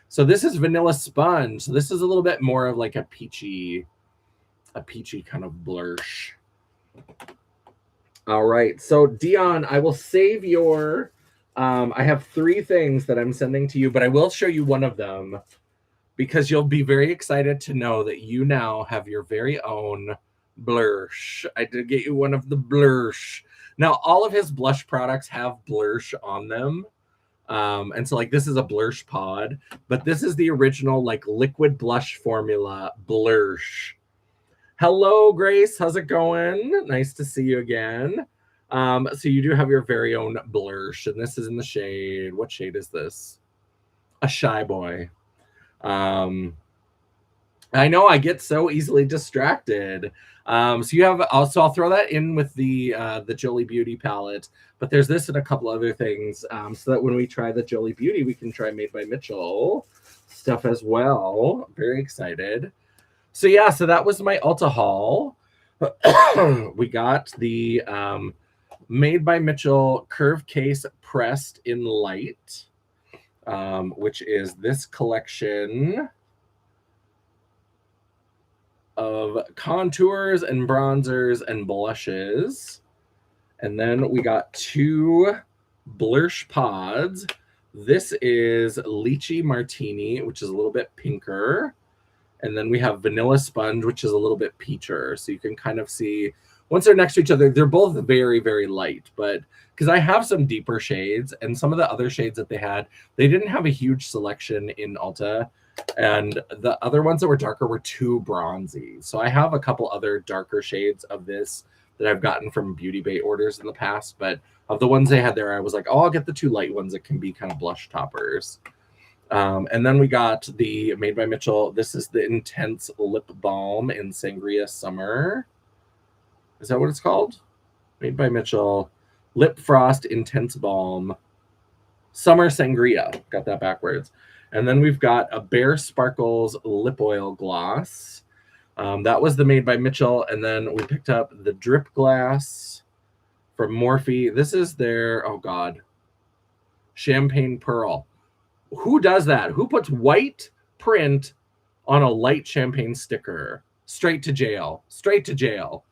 So this is Vanilla Sponge. So this is a little bit more of like a peachy kind of blush. All right. So Dion, I will save your. I have 3 things that I'm sending to you, but I will show you one of them because you'll be very excited to know that you now have your very own blush. I did get you one of the blush. Now, all of his blush products have blush on them. And so like this is a blush pod, but this is the original like liquid blush formula blush. Hello, Grace. How's it going? Nice to see you again. So you do have your very own blush, and this is in the shade. What shade is this? A Shy Boy. I know I get so easily distracted. So you have also I'll throw that in with the Jolie Beauty palette, but there's this and a couple other things so that when we try the Jolie Beauty, we can try Made by Mitchell stuff as well. Very excited. So yeah, so that was my Ulta haul. We got the Made by Mitchell Curve Case Pressed in Light, which is this collection of contours and bronzers and blushes. And then we got 2 blush pods. This is Lychee Martini, which is a little bit pinker. And then we have Vanilla Sponge, which is a little bit peacher. So you can kind of see, once they're next to each other, they're both very, very light. But because I have some deeper shades, and some of the other shades that they had, they didn't have a huge selection in Ulta. And the other ones that were darker were too bronzy. So I have a couple other darker shades of this that I've gotten from Beauty Bay orders in the past. But of the ones they had there, I was like, oh, I'll get the 2 light ones that can be kind of blush toppers. And then we got the Made by Mitchell. This is the Intense Lip Balm in Sangria Summer. Is that what it's called? Made by Mitchell. Lip Frost Intense Balm. Summer Sangria. Got that backwards. And then we've got a Bare Sparkles Lip Oil Gloss. That was the Made by Mitchell. And then we picked up the Drip Glass from Morphe. This is their, oh God, Champagne Pearl. Who does that? Who puts white print on a light champagne sticker? Straight to jail. Straight to jail.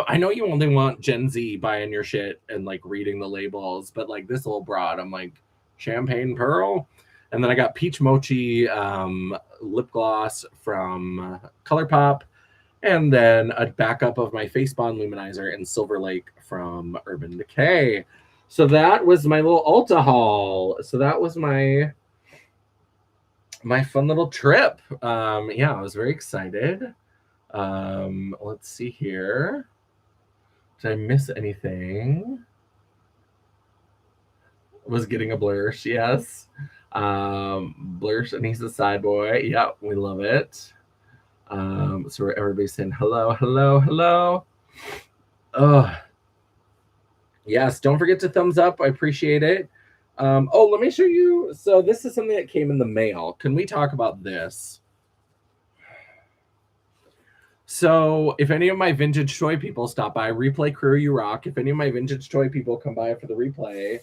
I know you only want Gen Z buying your shit and like reading the labels, but like this little broad, I'm like, Champagne Pearl. And then I got Peach Mochi lip gloss from ColourPop. And then a backup of my Face Bond Luminizer in Silver Lake from Urban Decay. So that was my little Ulta haul. So that was my fun little trip. Yeah, I was very excited. Let's see here. Did I miss anything? Was getting a blursh, yes. Blursh, and he's a side boy. Yeah, we love it. So everybody's saying hello, hello, hello. Oh. Yes, don't forget to thumbs up. I appreciate it. Oh, let me show you. So this is something that came in the mail. Can we talk about this? So if any of my vintage toy people stop by, Replay Crew, you rock. If any of my vintage toy people come by for the replay,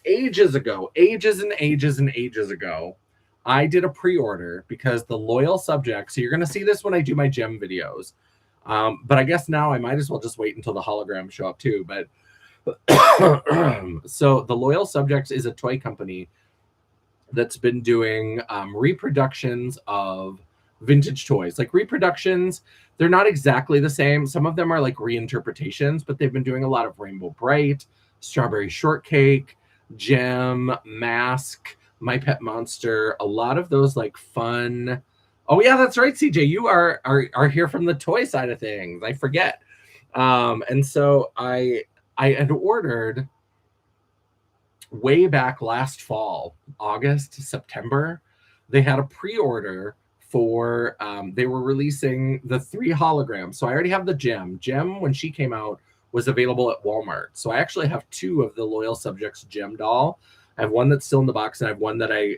ages ago, ages and ages and ages ago, I did a pre-order because the loyal subject, so you're going to see this when I do my gem videos. But I guess now I might as well just wait until the holograms show up too. But So the Loyal Subjects is a toy company that's been doing reproductions of vintage toys. Like reproductions, they're not exactly the same. Some of them are like reinterpretations, but they've been doing a lot of Rainbow Bright, Strawberry Shortcake, Gem, Mask, My Pet Monster, a lot of those like fun. Oh yeah, that's right, CJ. You are here from the toy side of things. I forget. And so I had ordered way back last fall, August, September. They had a pre-order for they were releasing the 3 holograms. So I already have the Gem when she came out was available at Walmart. So I actually have 2 of the Loyal Subjects Gem doll. I have one that's still in the box, and I have one that I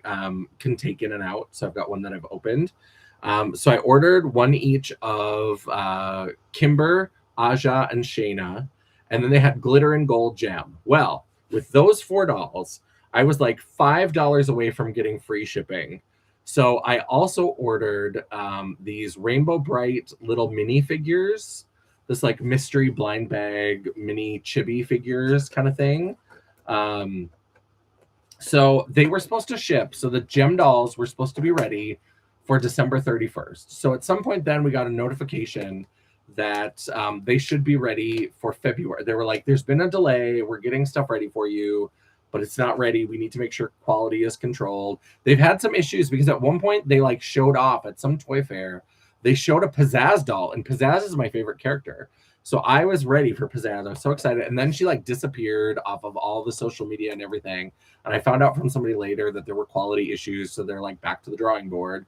can take in and out. So I've got one that I've opened. So I ordered one each of Kimber, Aja, and Shayna, and then they had Glitter and Gold Gem. Well, with those 4 dolls, I was like $5 away from getting free shipping. So I also ordered these Rainbow Bright little mini figures, this like mystery blind bag mini chibi figures kind of thing. So they were supposed to ship. So the Gem dolls were supposed to be ready for December 31st. So at some point then we got a notification that they should be ready for February. They were like, there's been a delay. We're getting stuff ready for you, but it's not ready. We need to make sure quality is controlled. They've had some issues because at one point they like showed off at some toy fair. They showed a Pizzazz doll, and Pizzazz is my favorite character. So I was ready for Pizzazz. I was so excited. And then she like disappeared off of all the social media and everything. And I found out from somebody later that there were quality issues. So they're like back to the drawing board.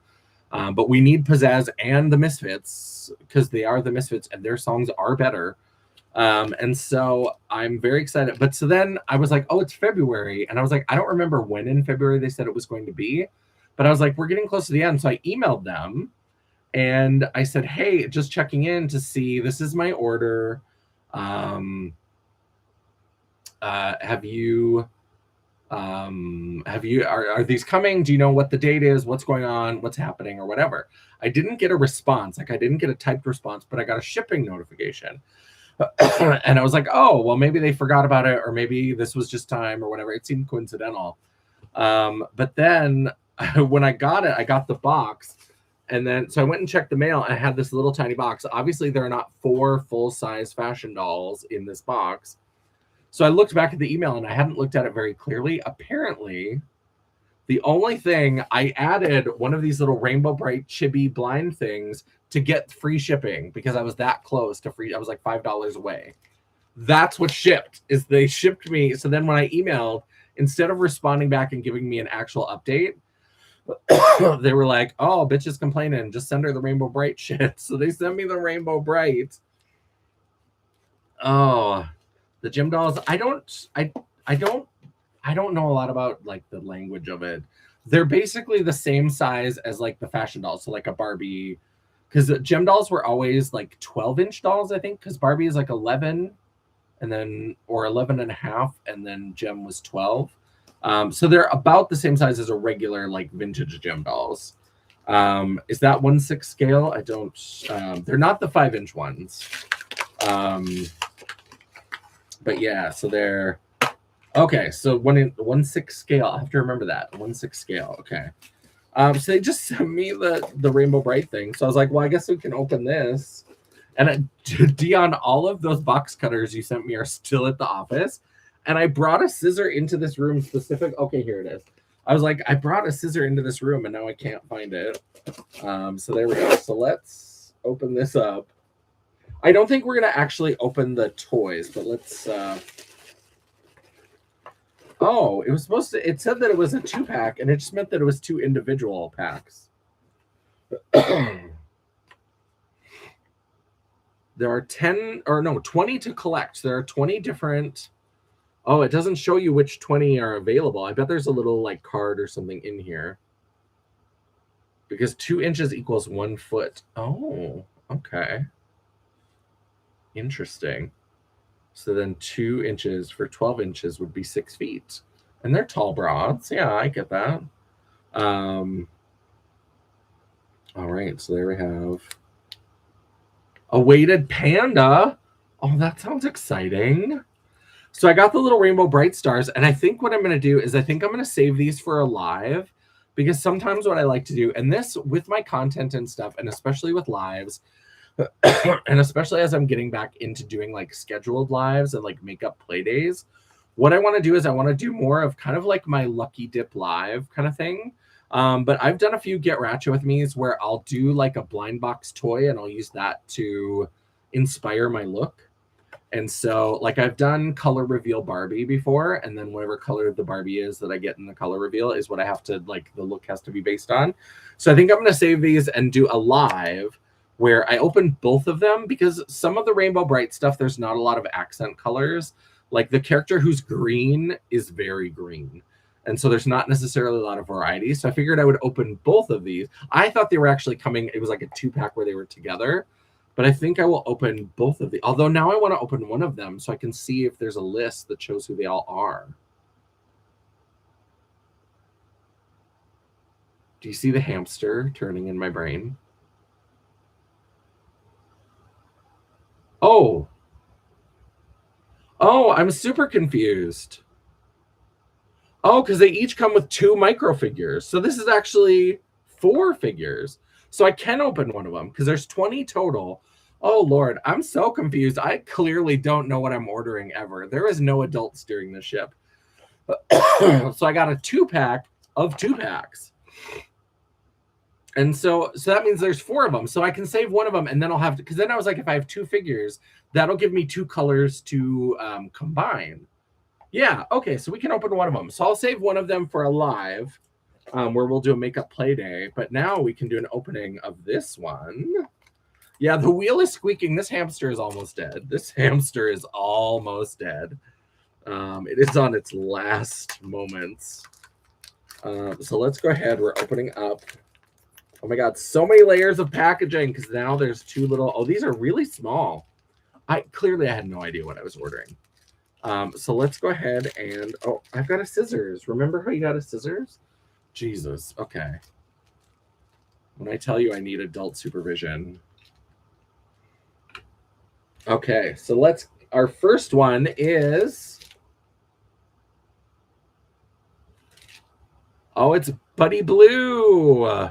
But we need Pizzazz and the Misfits because they are the Misfits and their songs are better. And so I'm very excited. But so then I was like, oh, it's February. And I was like, I don't remember when in February they said it was going to be. But I was like, we're getting close to the end. So I emailed them and I said, hey, just checking in to see, this is my order. Are these coming? Do you know what the date is? What's going on? What's happening or whatever? I didn't get a response. Like I didn't get a typed response, but I got a shipping notification. And I was like, oh, well, maybe they forgot about it, or maybe this was just time or whatever. It seemed coincidental. But then when I got it, I got the box. And then, so I went and checked the mail, and I had this little tiny box. Obviously, there are not 4 full-size fashion dolls in this box. So I looked back at the email, and I hadn't looked at it very clearly. Apparently, the only thing, I added one of these little Rainbow Bright chibi blind things to get free shipping because I was that close to free. I was like $5 away. That's what shipped, is they shipped me. So then when I emailed, instead of responding back and giving me an actual update, they were like, oh, bitch is complaining, just send her the Rainbow Bright shit. So they sent me the Rainbow Bright. Oh, the Gem dolls. I don't know a lot about like the language of it. They're basically the same size as like the fashion dolls, so like a Barbie, because the Gem dolls were always like 12-inch dolls, I think, because Barbie is like 11 and then, or 11 and a half, and then Gem was 12. So they're about the same size as a regular like vintage Gem dolls. Is that 1/6 scale? I don't, they're not the 5-inch ones. But yeah, so they're, okay, so 1/6 scale. I have to remember that. 1/6 scale. Okay. So they just sent me the Rainbow Bright thing. So I was like, well, I guess we can open this. And Dion, all of those box cutters you sent me are still at the office. And I brought a scissor into this room specific. Okay, here it is. I was like, I brought a scissor into this room and now I can't find it. So there we go. So let's open this up. I don't think we're going to actually open the toys, but let's... Oh, it was supposed to... It said that it was a 2-pack, and it just meant that it was 2 individual packs. There are 20 to collect. There are 20 different... Oh, it doesn't show you which 20 are available. I bet there's a little like card or something in here. Because 2 inches equals 1 foot. Oh, okay. Interesting. So then 2 inches for 12 inches would be 6 feet. And they're tall broads. Yeah, I get that. All right, so there we have a weighted panda. Oh, that sounds exciting. So I got the little Rainbow Bright Stars, and I think what I'm going to do is I think I'm going to save these for a live, because sometimes what I like to do, and this with my content and stuff, and especially with lives, and especially as I'm getting back into doing like scheduled lives and like makeup play days, what I want to do is I want to do more of kind of like my Lucky Dip live kind of thing. But I've done a few Get Ratchet with me's where I'll do like a blind box toy and I'll use that to inspire my look. And so like I've done color reveal Barbie before, and then whatever color the Barbie is that I get in the color reveal is what I have to, like, the look has to be based on. So I think I'm going to save these and do a live where I open both of them, because some of the Rainbow Bright stuff, there's not a lot of accent colors. Like the character who's green is very green. And so there's not necessarily a lot of variety. So I figured I would open both of these. I thought they were actually coming. It was like a 2-pack where they were together. But I think I will open both of the. Although now I want to open one of them so I can see if there's a list that shows who they all are. Do you see the hamster turning in my brain? Oh. Oh, I'm super confused. Oh, because they each come with 2 micro figures. So this is actually 4 figures. So I can open one of them because there's 20 total. Oh, Lord, I'm so confused. I clearly don't know what I'm ordering ever. There is no adults during this ship. So I got a 2-pack of 2-packs. And so that means there's 4 of them. So I can save one of them, and then I'll have to, because then I was like, if I have 2 figures, that'll give me 2 colors to combine. Yeah, okay, so we can open one of them. So I'll save one of them for a live where we'll do a makeup play day. But now we can do an opening of this one. Yeah, the wheel is squeaking. This hamster is almost dead. This hamster is almost dead. It is on its last moments. So let's go ahead. We're opening up. Oh my God, so many layers of packaging, because now there's 2 little. Oh, these are really small. I had no idea what I was ordering. So let's go ahead and, oh, I've got a scissors. Remember how you got a scissors? Jesus. Okay. When I tell you I need adult supervision. Okay, so our first one is, oh, it's Buddy Blue.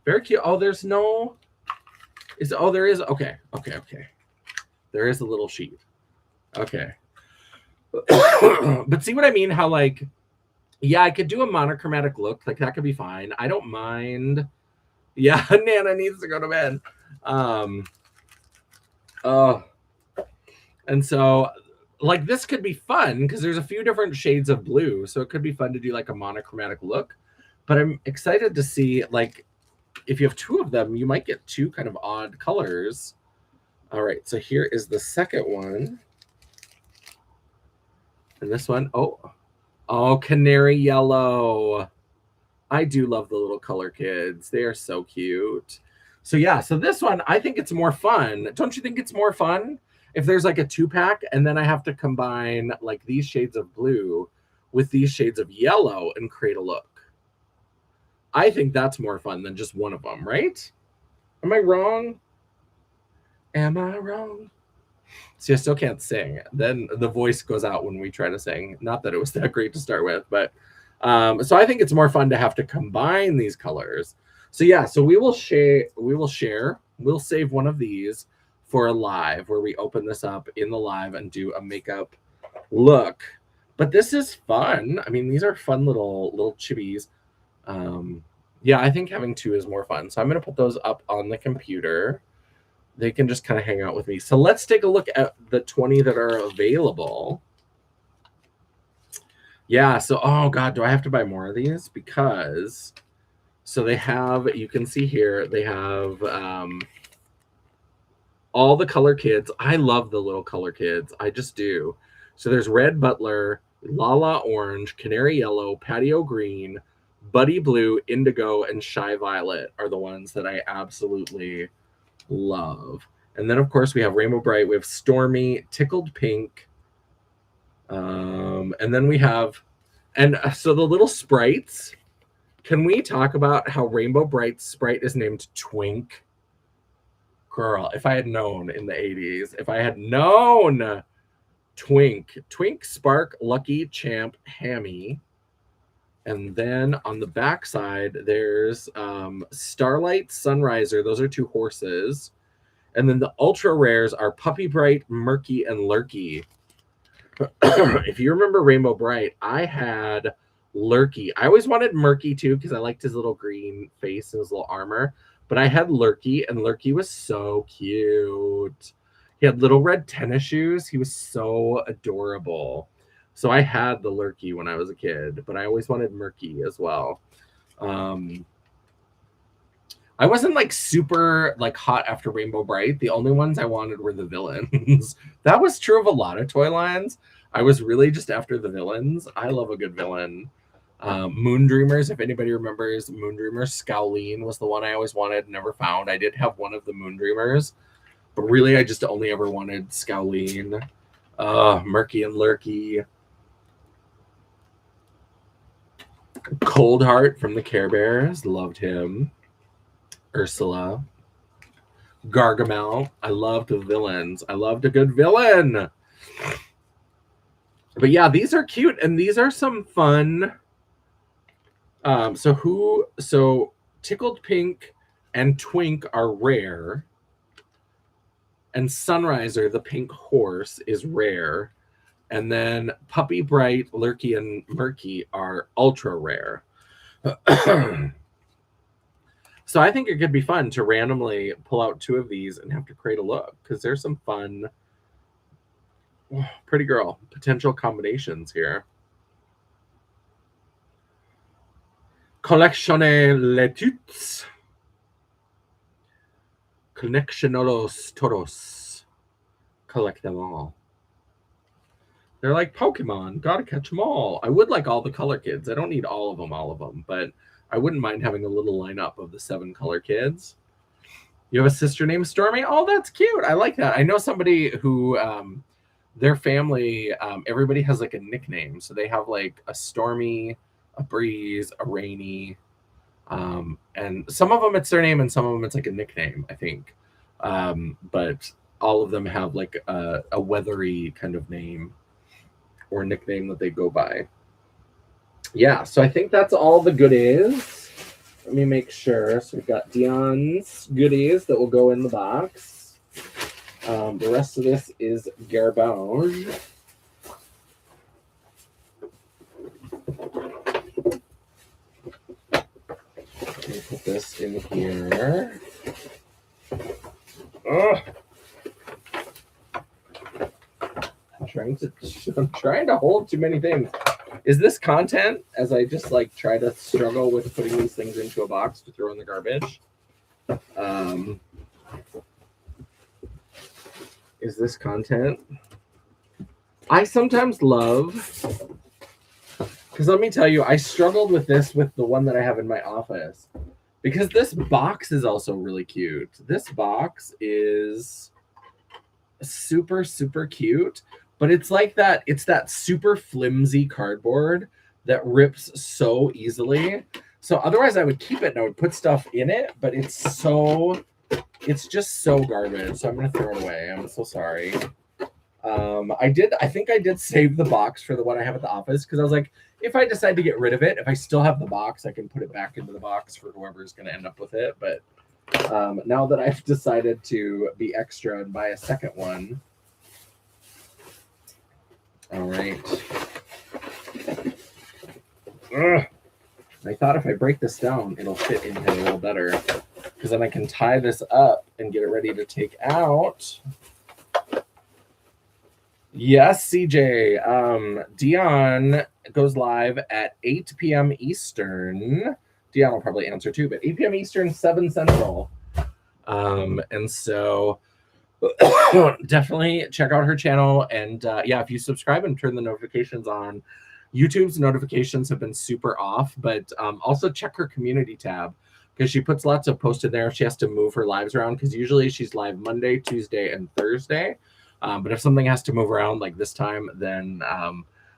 Very cute. Oh, there is, okay. There is a little sheet. Okay. But see what I mean? How, like, yeah, I could do a monochromatic look. Like, that could be fine. I don't mind. Yeah, Nana needs to go to bed. And so, like, this could be fun because there's a few different shades of blue. So it could be fun to do, like, a monochromatic look. But I'm excited to see, like, if you have 2 of them, you might get 2 kind of odd colors. All right, so here is the second one. And this one, oh, canary yellow. I do love the little color kids. They are so cute. So yeah, so this one, I think it's more fun. Don't you think it's more fun if there's like a 2-pack and then I have to combine like these shades of blue with these shades of yellow and create a look? I think that's more fun than just one of them, right? Am I wrong? Am I wrong? See, I still can't sing. Then the voice goes out when we try to sing. Not that it was that great to start with, but so I think it's more fun to have to combine these colors. So yeah, so we will share. We'll save one of these for a live where we open this up in the live and do a makeup look. But this is fun. I mean, these are fun little chibis. Yeah, I think having 2 is more fun. So I'm going to put those up on the computer. They can just kind of hang out with me. So let's take a look at the 20 that are available. Yeah, so, oh God, do I have to buy more of these? Because, so they have, you can see here, they have all the color kids. I love the little color kids. I just do. So there's Red Butler, Lala Orange, Canary Yellow, Patio Green, Buddy Blue, Indigo, and Shy Violet are the ones that I absolutely love. And then, of course, we have Rainbow Bright. We have Stormy, Tickled Pink. And then we have, and so the little sprites, can we talk about how Rainbow Bright's sprite is named Twink? Girl, if I had known in the 80s, if I had known. Twink, Spark, Lucky, Champ, Hammy. And then on the back side, there's Starlight, Sunriser. Those are 2 horses. And then the ultra rares are Puppy Bright, Murky, and Lurky. If you remember Rainbow Bright, I had Lurky. I always wanted Murky too because I liked his little green face and his little armor. But I had Lurky, and Lurky was so cute. He had little red tennis shoes. He was so adorable. So I had the Lurky when I was a kid, but I always wanted Murky as well. I wasn't like super like hot after Rainbow Bright. The only ones I wanted were the villains. That was true of a lot of toy lines. I was really just after the villains. I love a good villain. Moondreamers, if anybody remembers Moondreamers, Scowleen was the one I always wanted, never found. I did have one of the Moondreamers, but really I just only ever wanted Scowleen. Murky and Lurky. Coldheart from the Care Bears, loved him. Ursula. Gargamel. I loved the villains. I loved a good villain. But yeah, these are cute, and these are some fun. So Tickled Pink and Twink are rare. And Sunriser, the pink horse, is rare. And then Puppy Bright, Lurky, and Murky are ultra rare. So I think it could be fun to randomly pull out 2 of these and have to create a look, because there's some fun, pretty girl potential combinations here. Collectione le toutes. Coleccionolos todos. Collect them all. They're like Pokemon. Gotta catch them all. I would like all the color kids. I don't need all of them, but I wouldn't mind having a little lineup of the 7 color kids. You have a sister named Stormy? Oh, that's cute. I like that. I know somebody who, their family, everybody has like a nickname. So they have like a Stormy, a Breeze, a Rainy. And some of them it's their name and some of them it's like a nickname, I think. But all of them have like a weathery kind of name or nickname that they go by. Yeah, so I think that's all the goodies. Let me make sure. So we've got Dion's goodies that will go in the box. The rest of this is garbage. Let me put this in here. Oh. I'm trying to hold too many things. Is this content as I just like try to struggle with putting these things into a box to throw in the garbage? Is this content? I sometimes love, because let me tell you, I struggled with this with the one that I have in my office, because this box is also really cute. This box is super, super cute, but it's like that. It's that super flimsy cardboard that rips so easily. So otherwise I would keep it and I would put stuff in it, but it's just so garbage. So I'm going to throw it away. I'm so sorry. I think I did save the box for the one I have at the office, because I was like, if I decide to get rid of it, if I still have the box, I can put it back into the box for whoever's going to end up with it. But now that I've decided to be extra and buy a second one. All right. Ugh. I thought if I break this down, it'll fit in here a little better, because then I can tie this up and get it ready to take out. Yes, CJ. Dion goes live at 8 p.m. Eastern. Dion will probably answer too, but 8 p.m. Eastern, 7 Central. And so definitely check out her channel. And yeah, if you subscribe and turn the notifications on, YouTube's notifications have been super off, but also check her community tab, because she puts lots of posts in there. She has to move her lives around, because usually she's live Monday, Tuesday, and Thursday. But if something has to move around like this time, then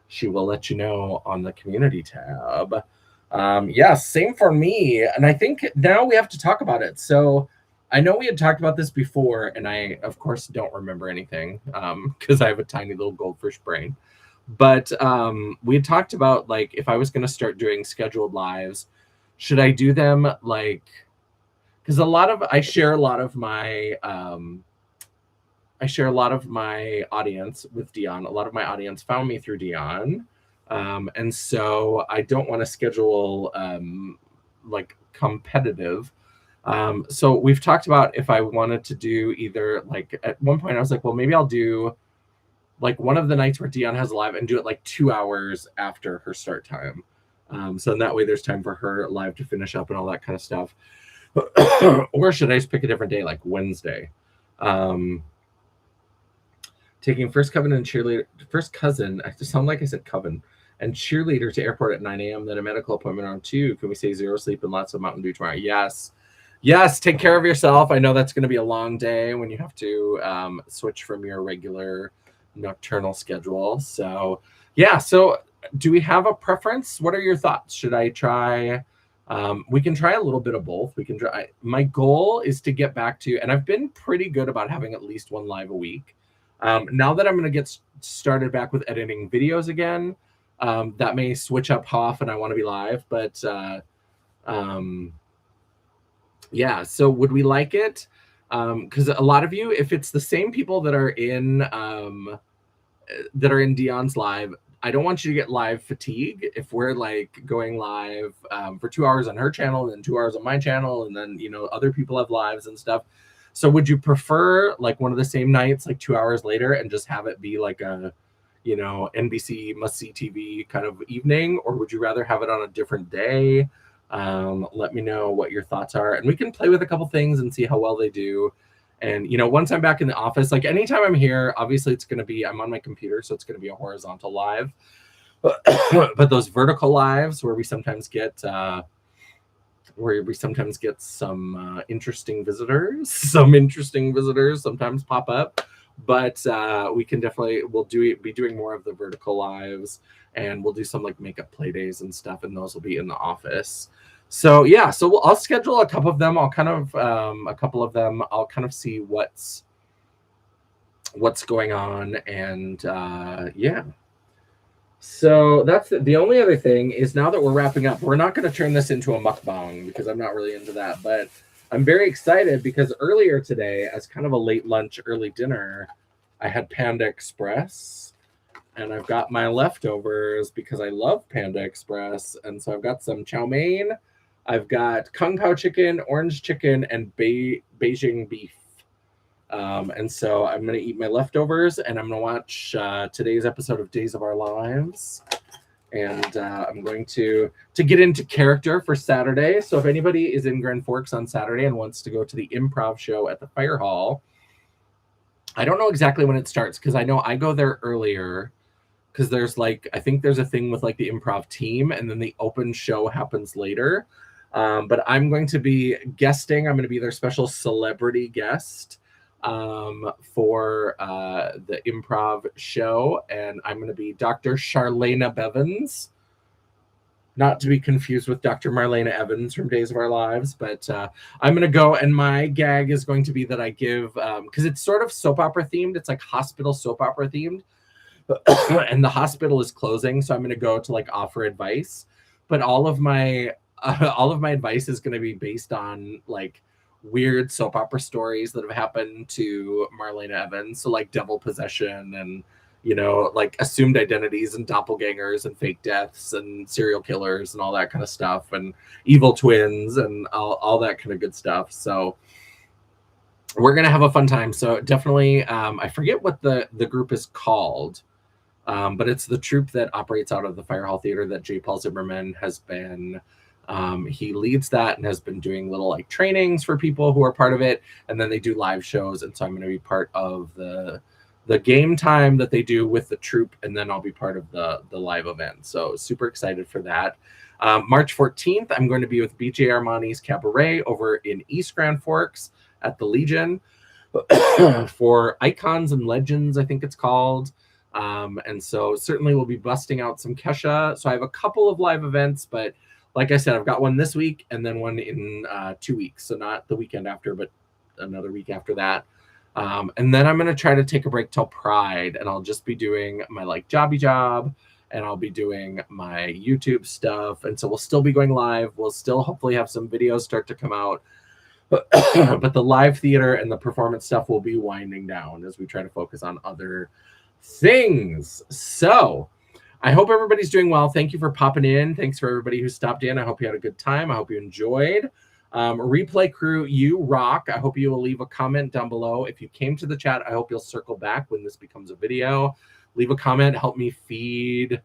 she will let you know on the community tab. Yeah, same for me. And I think now we have to talk about it. So I know we had talked about this before, and I, of course, don't remember anything because I have a tiny little goldfish brain. But we had talked about, like, if I was going to start doing scheduled lives, should I do them like, because I share a lot of my audience with Dion. A lot of my audience found me through Dion. And so I don't want to schedule like competitive. So we've talked about if I wanted to do either, like, at one point I was like, well, maybe I'll do like one of the nights where Dion has live and do it like 2 hours after her start time. So in that way there's time for her live to finish up and all that kind of stuff. Or should I just pick a different day, like Wednesday? Taking first cousin, I just sound like I said coven, and cheerleader to airport at 9 a.m., then a medical appointment on 2. Can we say zero sleep and lots of Mountain Dew tomorrow? Yes. Take care of yourself. I know that's going to be a long day when you have to switch from your regular nocturnal schedule. So yeah, so do we have a preference? What are your thoughts? Should I try? We can try a little bit of both. We can try. My goal is to get back to, and I've been pretty good about having at least one live a week. Now that I'm going to get started back with editing videos again, that may switch up how often I want to be live, but yeah. So would we like it? Because a lot of you, if it's the same people that are in Dion's live, I don't want you to get live fatigue if we're like going live for 2 hours on her channel and then 2 hours on my channel, and then other people have lives and stuff. So would you prefer like one of the same nights, like 2 hours later, and just have it be like a NBC must-see TV kind of evening, or would you rather have it on a different day? Let me know what your thoughts are, and we can play with a couple things and see how well they do. And once I'm back in the office, like anytime I'm here, obviously it's going to be, I'm on my computer, so it's going to be a horizontal live. But those vertical lives where we sometimes get some interesting visitors, sometimes pop up. But we can definitely, be doing more of the vertical lives, and we'll do some like makeup play days and stuff, and those will be in the office. So yeah, so I'll schedule a couple of them. I'll kind of I'll kind of see what's going on, and yeah. So that's the only other thing is, now that we're wrapping up, we're not going to turn this into a mukbang because I'm not really into that, but I'm very excited because earlier today, as kind of a late lunch, early dinner, I had Panda Express, and I've got my leftovers because I love Panda Express. And so I've got some chow mein, I've got Kung Pao chicken, orange chicken, and Beijing beef. And so I'm going to eat my leftovers, and I'm going to watch today's episode of Days of Our Lives. And I'm going to get into character for Saturday. So if anybody is in Grand Forks on Saturday and wants to go to the improv show at the Fire Hall, I don't know exactly when it starts, because I know I go there earlier, because there's like, I think there's a thing with like the improv team, and then the open show happens later. But I'm going to be guesting. I'm going to be their special celebrity guest for the improv show, and I'm going to be Dr. Charlena Bevins, not to be confused with Dr. Marlena Evans from Days of Our Lives. But I'm going to go, and my gag is going to be that I give, because it's sort of soap opera themed, it's like hospital soap opera themed, and the hospital is closing, so I'm going to go to like offer advice, but all of my advice is going to be based on like weird soap opera stories that have happened to Marlena Evans. So like devil possession, and like assumed identities and doppelgangers and fake deaths and serial killers and all that kind of stuff, and evil twins and all that kind of good stuff. So we're gonna have a fun time. So definitely, I forget what the group is called, but it's the troupe that operates out of the Fire Hall Theater that J. Paul Zimmerman has been. He leads that and has been doing little like trainings for people who are part of it, and then they do live shows. And so I'm going to be part of the game time that they do with the troupe, and then I'll be part of the live event. So super excited for that. March 14th, I'm going to be with BJ Armani's Cabaret over in East Grand Forks at the Legion for Icons and Legends, I think it's called. And so certainly we'll be busting out some Kesha. So I have a couple of live events, but like I said, I've got one this week and then one in 2 weeks. So not the weekend after, but another week after that. And then I'm going to try to take a break till Pride, and I'll just be doing my like jobby job, and I'll be doing my YouTube stuff. And so we'll still be going live. We'll still hopefully have some videos start to come out. But the live theater and the performance stuff will be winding down as we try to focus on other things. So I hope everybody's doing well. Thank you for popping in. Thanks for everybody who stopped in. I hope you had a good time. I hope you enjoyed. Replay crew, you rock. I hope you will leave a comment down below. If you came to the chat, I hope you'll circle back when this becomes a video. Leave a comment. Help me feed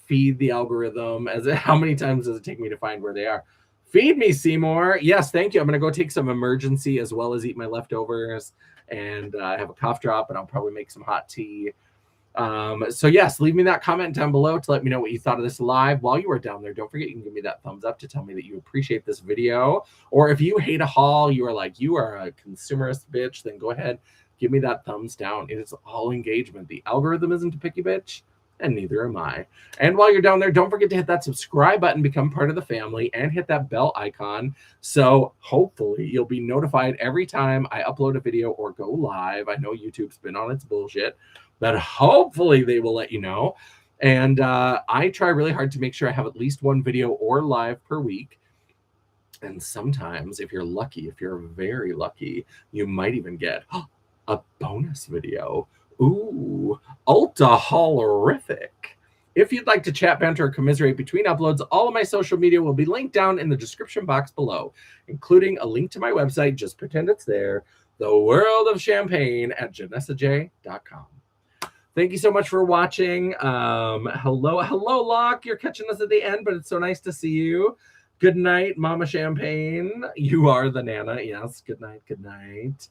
the algorithm. How many times does it take me to find where they are? Feed me, Seymour. Yes, thank you. I'm going to go take some emergency as well as eat my leftovers. And I have a cough drop, and I'll probably make some hot tea. So yes, leave me that comment down below to let me know what you thought of this live. While you are down there, don't forget you can give me that thumbs up to tell me that you appreciate this video. Or if you hate a haul, you are like, you are a consumerist bitch, then go ahead, give me that thumbs down. It is all engagement. The algorithm isn't a picky bitch, and neither am I. And while you're down there, don't forget to hit that subscribe button, become part of the family, and hit that bell icon. So hopefully you'll be notified every time I upload a video or go live. I know YouTube's been on its bullshit, but hopefully they will let you know. And I try really hard to make sure I have at least one video or live per week. And sometimes, if you're lucky, if you're very lucky, you might even get a bonus video. Ooh, Ulta horrific. If you'd like to chat, banter, or commiserate between uploads, all of my social media will be linked down in the description box below, including a link to my website. Just pretend it's there. The World of Champagne at JanessaJ.com. Thank you so much for watching. Hello, Locke. You're catching us at the end, but it's so nice to see you. Good night, Mama Champagne. You are the Nana. Yes, good night, good night.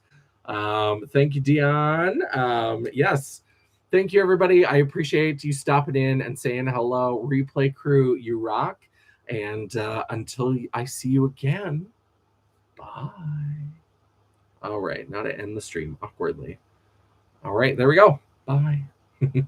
Thank you, Dion. Yes, thank you, everybody. I appreciate you stopping in and saying hello. Replay crew, you rock. And until I see you again, bye. All right, now to end the stream awkwardly. All right, there we go. Bye.